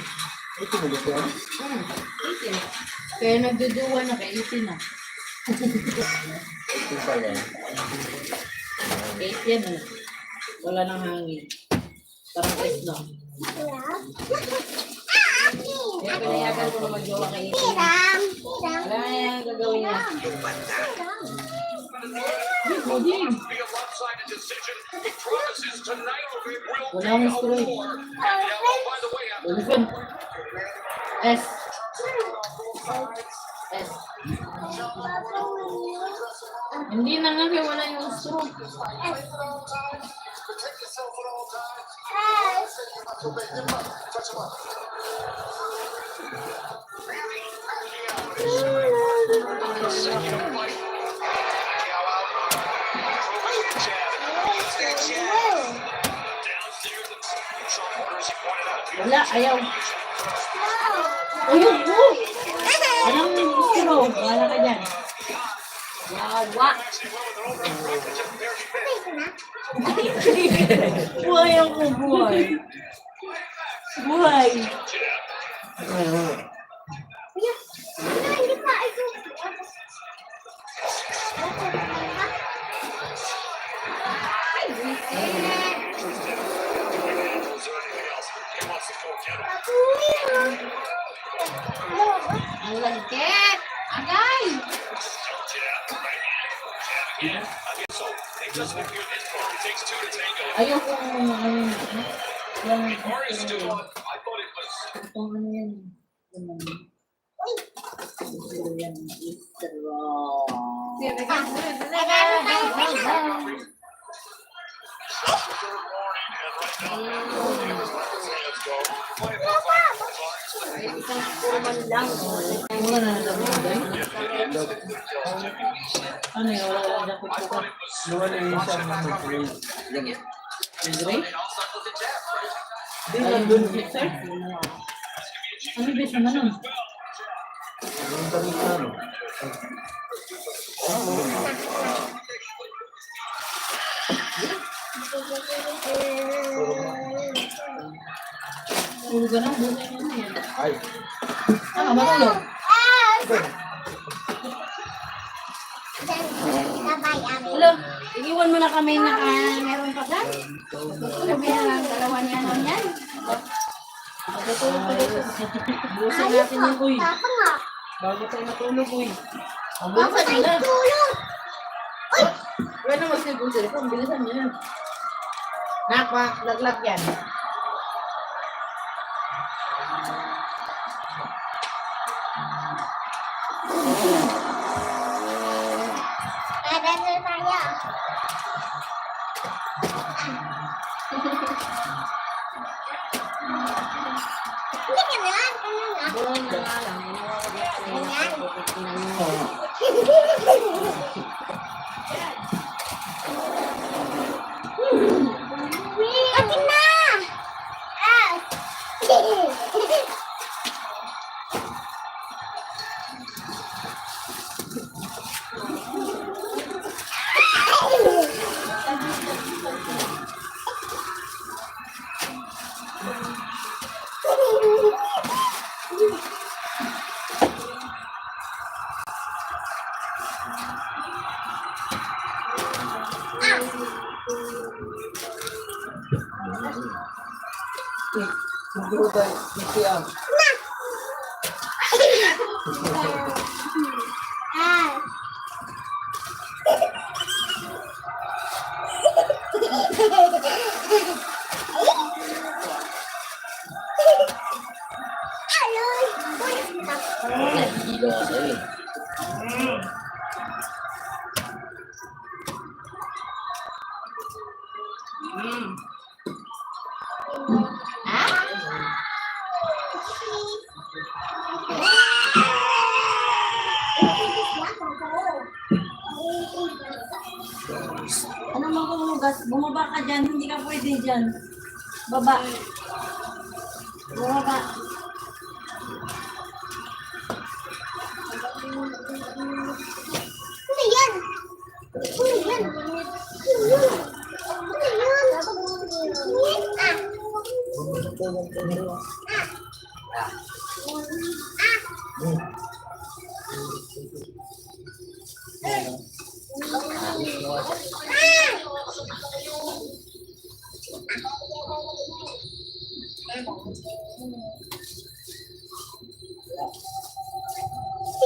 Speaker 5: Ito mo ba yan?
Speaker 1: Kaya nagduduwa na kay 18 na.
Speaker 6: Ito pala.
Speaker 1: 8 yan eh. Wala nang hangin. Parang S na.
Speaker 4: Kaya pinayagan ko na mag-jowa kay Iti. Wala na yung gagawin niya.
Speaker 1: Wala akong screw. Dolphin. S. S. Hindi na nga kaya wala yung straw. Wala, ayaw. Ayun, mo! Anong straw? Wala ka dyan.
Speaker 4: Wawa!
Speaker 1: Buhay ako, buhay. Buhay.
Speaker 9: Hindi pa ito.
Speaker 4: Ang lagkit! Agay!
Speaker 1: Ayaw ko yung ano yan. Yan, straw.
Speaker 4: Isang kurman lang.
Speaker 1: Wala na nalagay. Ano yun? Wala na kukuha.
Speaker 5: Luwan na yung isang mag-grade.
Speaker 1: Andre? Di ba doon mixer? Ano bisa na nun?
Speaker 5: Yung tanong na ano?
Speaker 1: Puro ganun, buhay na na yan.
Speaker 5: Ay.
Speaker 1: Matulog.
Speaker 9: Bye, Abby.
Speaker 1: Hello.
Speaker 4: Iniwan mo na kami na meron pa dyan. Sabi na lang, dalawa niya nun yan.
Speaker 1: Busan natin yung uy.
Speaker 9: Papa nga.
Speaker 1: Bago tayo natulog uy. Ang
Speaker 9: Papa
Speaker 1: bilisan
Speaker 9: tayo
Speaker 1: nila.
Speaker 9: tulog.
Speaker 1: Wala na mas yung cellphone. Bilisan nila. Nakwa, laglag yan.
Speaker 9: Ada saya. Ini kenalan, kenalan.
Speaker 4: Doon na nga lang.
Speaker 9: Akin na! Ah!
Speaker 3: Siguro tayo, PCM.
Speaker 9: Ah! Aloy!
Speaker 6: Nahihilo ka sa'yo eh.
Speaker 4: Ano mo kumugas? Bumaba ka dyan. Hindi ka pwede dyan. Baba. Bumaba.
Speaker 9: Ano yan? Ano yan? Ano yan?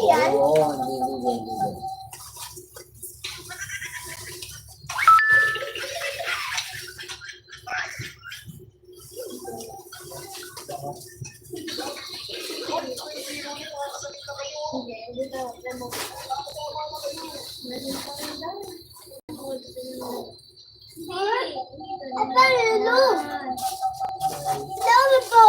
Speaker 9: Yan.
Speaker 6: Oo, hindi.
Speaker 9: Apa lu? Dami po.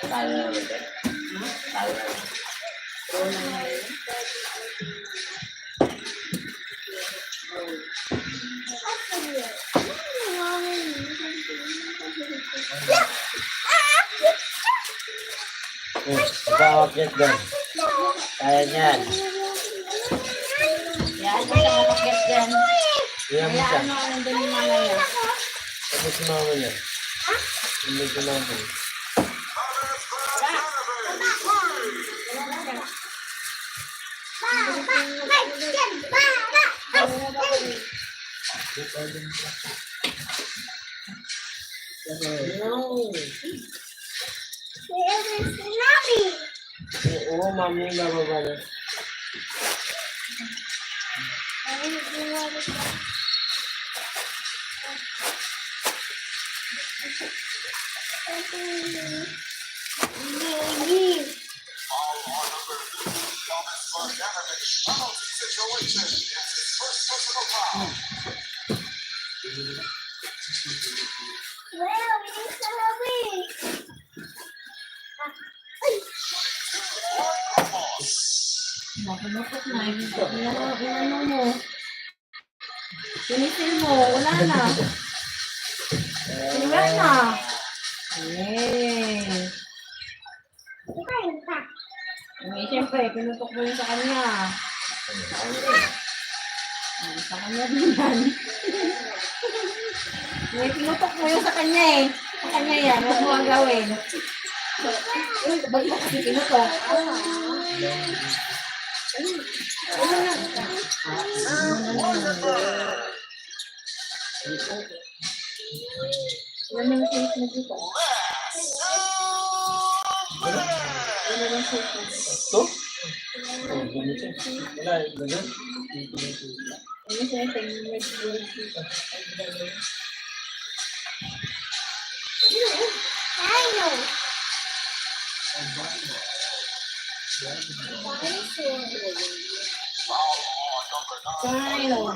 Speaker 6: Kaya naman ito. Kaya naman.
Speaker 5: Bakit doon? Kaya niyan.
Speaker 4: Yan, kung siya makakit dyan.
Speaker 5: Iyan mo
Speaker 4: Kaya
Speaker 5: siya.
Speaker 4: ano, nandun yung mamaya.
Speaker 5: Tapos si mama niya. Hindi ko naman. Oo, mami yung bababa na.
Speaker 9: Baby. Well, we need to hurry.
Speaker 4: Nakunupot na. Inano mo. Finisin mo. Wala na. Wala na. Yay. Siyempre, pinutok mo yun sa kanya. Sa kanya din yan. Pinutok mo yun sa kanya eh. Sa kanya yan. Huwag mo ang gawin. Ba't mo kasi pinutok? Wala nang face mo dito.
Speaker 5: Ito? Wala, ganun.
Speaker 9: I know.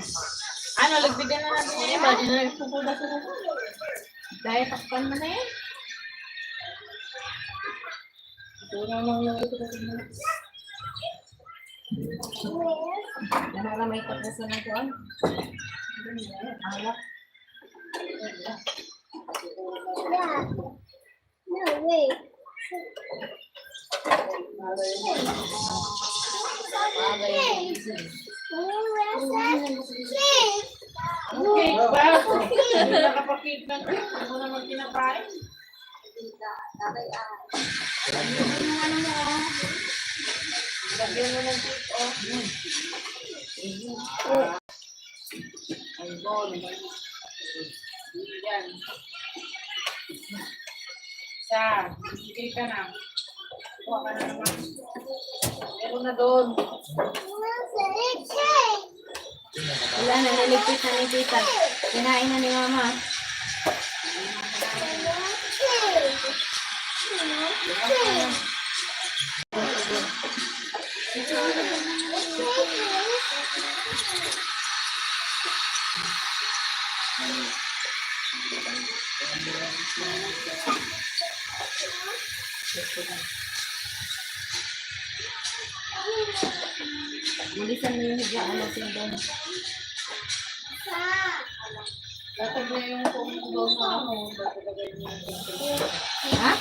Speaker 1: Ano, lagbigan na natin yung iba. Di na nagpupuda-puda. Dahil takpan mo na yan. Ito naman lang ito.
Speaker 4: Para may tapos na ito. Alak.
Speaker 9: Yeah. No, wait.
Speaker 1: Okay, well, hindi nakapakit ng cake. Ano naman kinakain? Lagyan mo ng cake, oh. Ayun. Yan. Isa. Bigay ka na. Kuha ka na naman. Meron na doon.
Speaker 4: Wala na, naligpit na ni tita. Kinain na ni mama. Bulisan mo yung higaan natin doon.
Speaker 1: Latag na yung kung doon sa ako.
Speaker 4: Ha?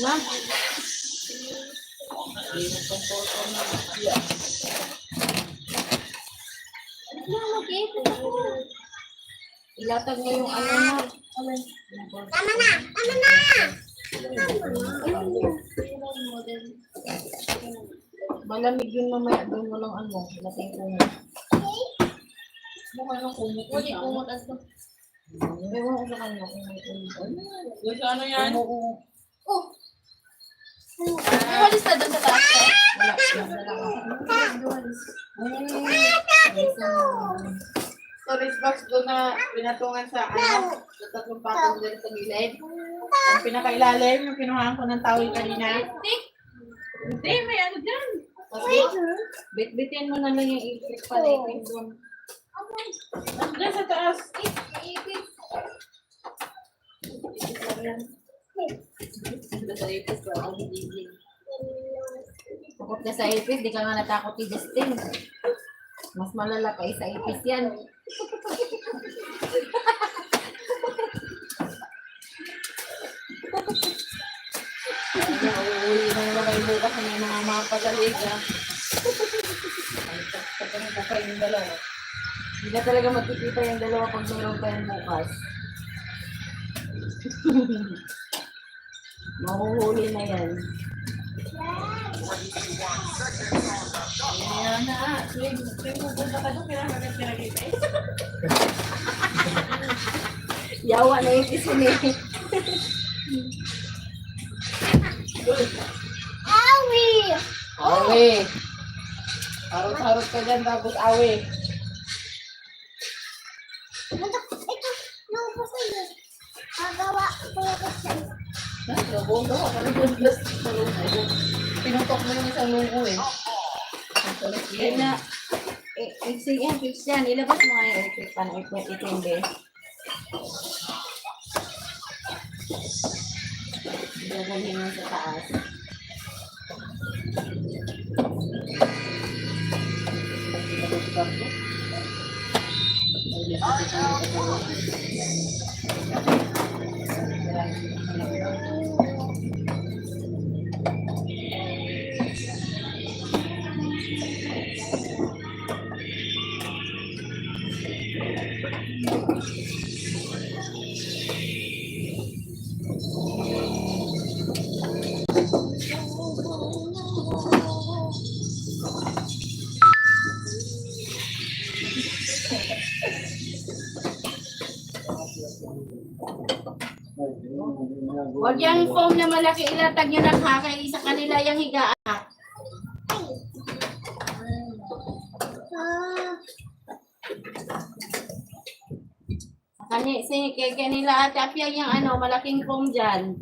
Speaker 4: Ma? Ilatag mo yung ano na.
Speaker 9: Tama na! Tama na!
Speaker 4: Malamig yun mamaya. Doon mo lang ano. Latay ko mo.
Speaker 1: Mukha ng kumot.
Speaker 4: Pwede kumot at ito. Ewan ko sa kanya kung may kumot.
Speaker 1: Doon sa ano yan?
Speaker 2: Umalis na doon sa taas ko.
Speaker 1: Storage box doon na pinatungan sa ano, sa tatlong patong dyan sa gilid. Ang pinakailalim, yung kinuhaan ko ng towel kanina. Hindi, may ano dyan.
Speaker 4: Bit-bitin mo na lang yung ipit pala yung doon.
Speaker 1: Dyan sa taas.
Speaker 4: Pukot ka sa ipis, di ka nga natakot kay Justin. Mas malala pa sa ipis yan.
Speaker 1: Uuwi na naman kayo bukas na may mga mapagalig. Pagkakas ko kayo yung dalawa.
Speaker 4: Hindi na talaga magkikita yung dalawa pag mayroon pa yung bukas. Mahuhuli na yan.
Speaker 1: Ayan na. Swing pupunta ka doon, kailangan ka pinagkita eh.
Speaker 4: Yawa na yung piso ni.
Speaker 9: Awi!
Speaker 1: Awe! Harot-harot ka dyan, tapos awe.
Speaker 9: Ito, naupo sa'yo. Magawa ko ako sa'yo.
Speaker 1: Ito. Salubong daw. Ano yung plastic salubong? Pinutok mo yung isang lugo eh.
Speaker 4: Yan na. Sige, fix yan. Ilabas mo nga yung electric pan. Itindi. Dadalhin mo sa taas. Huwag yung foam na malaki, ilatag nyo ng hakay sa kanila yung higaan. Kaya kanila ate Apia yung malaking foam dyan.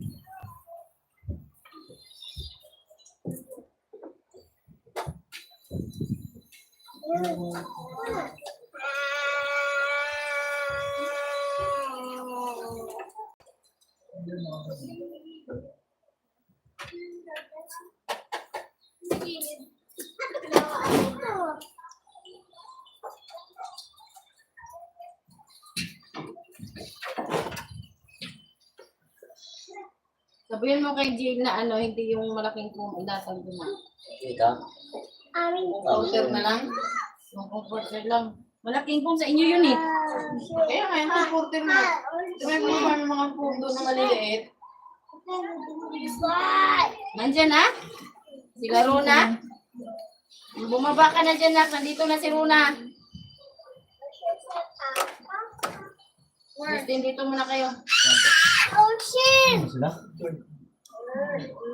Speaker 4: Sabihin mo kay Jill na hindi yung malaking foam ilatag doon na.
Speaker 6: Ikaw?
Speaker 1: Counter na lang.
Speaker 4: Yung comforter lang. Malaking foam sa inyo yun eh.
Speaker 1: Kaya nga, yung counter mo. May mga food doon na maliliit.
Speaker 4: Nandyan na? Sila Runa? Bumaba ka na dyan na. Nandito na si Runa. Justin, dito muna kayo.
Speaker 5: Sila?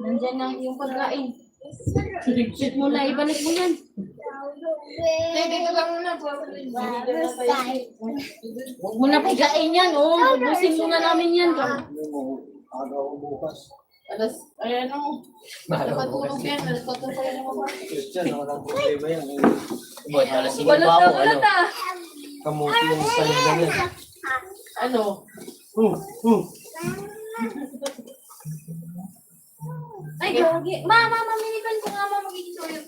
Speaker 4: Nandyan na yung pagkain. Shoot mo na, ibalik mo yan.
Speaker 1: Dito lang muna.
Speaker 4: Huwag mo na pagkain yan, bubusin muna namin yan.
Speaker 5: Agaw bukas.
Speaker 1: Ayan o. Napatulog yan. Alas 4 pa yan ako.
Speaker 5: Christian, walang problema yan.
Speaker 6: Boy, alas 5 pa ako.
Speaker 5: Kamuti yung palinda niya.
Speaker 1: Ano?
Speaker 4: Ay, gagi. Maminipan ko nga magiging soyo.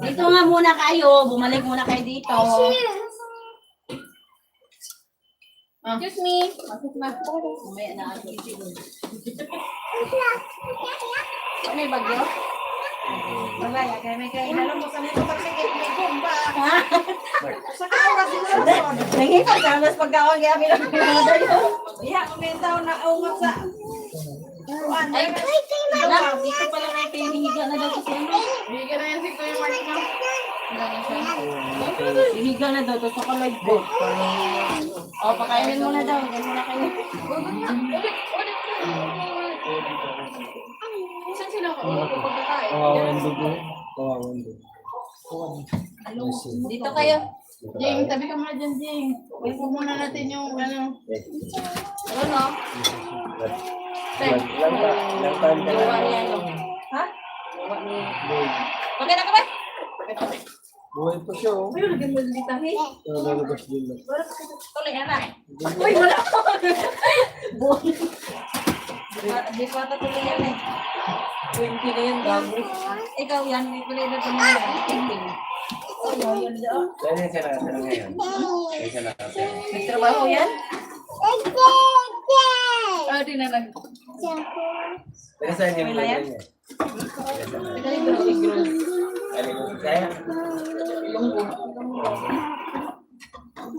Speaker 4: Dito nga muna kayo. Bumalik muna kayo dito. Excuse me. Masok na. Mamaya na ako. Ano yung bagyo? Mamaya, kaya may kain. Alam mo, kami ito pagsigit. May bomba. Sa kao kasi na. Nangipan sa alas pagkaon. Kaya bilang pinagod yun. Iya, kumentaw na aungat sa... Ay, anak, dito pala na ito yung hihiga na daw kasi ano.
Speaker 1: Bigyan na yan si Kuya Mark na.
Speaker 4: Hihiga na daw, tapos ako live po. Pakainin mo na daw. Ganun na kayo.
Speaker 1: Saan sila pagkakain?
Speaker 5: Kawawan dugo. Kawawan dugo.
Speaker 4: Dito kayo.
Speaker 1: Jing, tabi ka muna dyan, Jing. Wait po muna natin yung ano. Ano?
Speaker 5: Ilang taon ka
Speaker 4: Gawa
Speaker 5: na?
Speaker 4: niya ano. Ha? Gawa niya. Okay na ka ba?
Speaker 5: Buhay pa siya, oh.
Speaker 4: Ay, lagyan mo dito, eh.
Speaker 5: Lalabas din lang.
Speaker 4: Tuloy, anak. Uy, wala ko. Buhay. Di pa ata tuloy yan eh. 20 na yan, gago. Ikaw yan, may tuloy na tuloy yan. Yan dyan.
Speaker 5: Saan yung sinasara ngayon? Saan siya nakasara?
Speaker 4: Nagtrabaho yan?
Speaker 1: Di na lang.
Speaker 5: Pero saan yung
Speaker 4: Wala yan?
Speaker 5: buhay niya?
Speaker 1: Siguro.
Speaker 5: Kaya?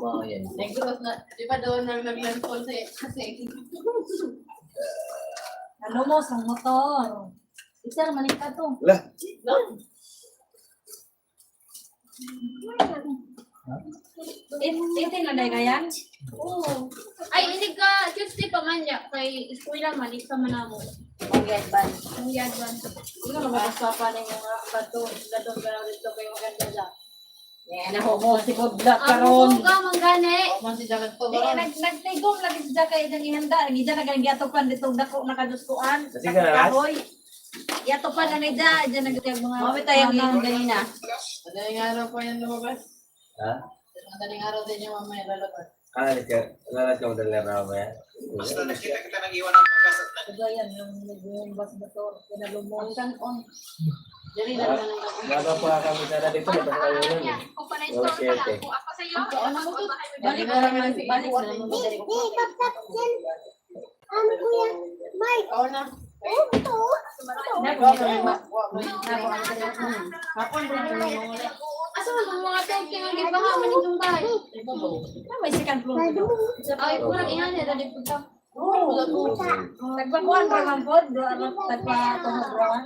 Speaker 6: Wow, yan.
Speaker 1: Negros na. Di ba doon nang nag-landfall kasi.
Speaker 4: Ano mo, sa motor. Isa, malik ka to.
Speaker 5: Wala.
Speaker 4: Ito na dahil yan?
Speaker 2: Oo. Ay, hindi ka, Tuesday pa man niya. Kay eskwela man, di ka man ako.
Speaker 4: Mag-advance.
Speaker 2: Ang yadwan.
Speaker 4: Hindi ko naman usapan ng mga bato. Gadon ka na dito kayo maganda dyan. Yan ako mo si Budlak karon.
Speaker 2: Ako ka manggani.
Speaker 1: O man si Jagat to.
Speaker 4: Kaya nagtigom lagi sa kay dang ihanda, gida na ganyan atopan dito dako nakaduskuan.
Speaker 5: Kasi ka na,
Speaker 4: Kahoy. Yatopan na nida, diyan nagtiyag mga. Mami tayo ang ganina.
Speaker 1: Madaling araw po yan lumabas.
Speaker 5: Ha?
Speaker 1: Madaling araw din yung mamaya lalabas.
Speaker 5: Lalas ka madaling araw ba yan?
Speaker 8: Basta nakita kita nag-iwan ng pagkasat na.
Speaker 4: Diba yan, yung bas-bato, pinalumutan on.
Speaker 1: Dali na naman ang gagawin.
Speaker 5: Bago pa kami sana dito, basta kayo nun eh. Oh, shit eh.
Speaker 4: Balik na naman, balik na naman.
Speaker 9: Ano kuya? Mike.
Speaker 1: Ikaw na.
Speaker 9: Ito.
Speaker 1: Hapon din yung mga wala.
Speaker 2: Asa man mga tengking ang gibaha man itong bahay.
Speaker 4: May second floor.
Speaker 2: Ay, kurang ihan ya dali pagka.
Speaker 4: Nagpakuan pa ng pod, nagpatumukuan.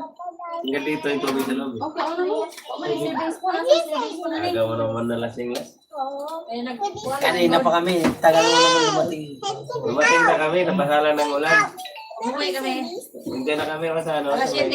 Speaker 5: Hanggang dito yung tubig sa loob.
Speaker 2: Okay, ano mo? May savings po na savings po na rin.
Speaker 5: Agaw mo naman na lasing las.
Speaker 4: Kaya nagpakuan.
Speaker 5: Kanina pa kami, tagal mo naman dumating. Dumating na kami, napasala ng ulan.
Speaker 4: Umuwi kami.
Speaker 5: Hindi na kami kasano.
Speaker 4: Alas 7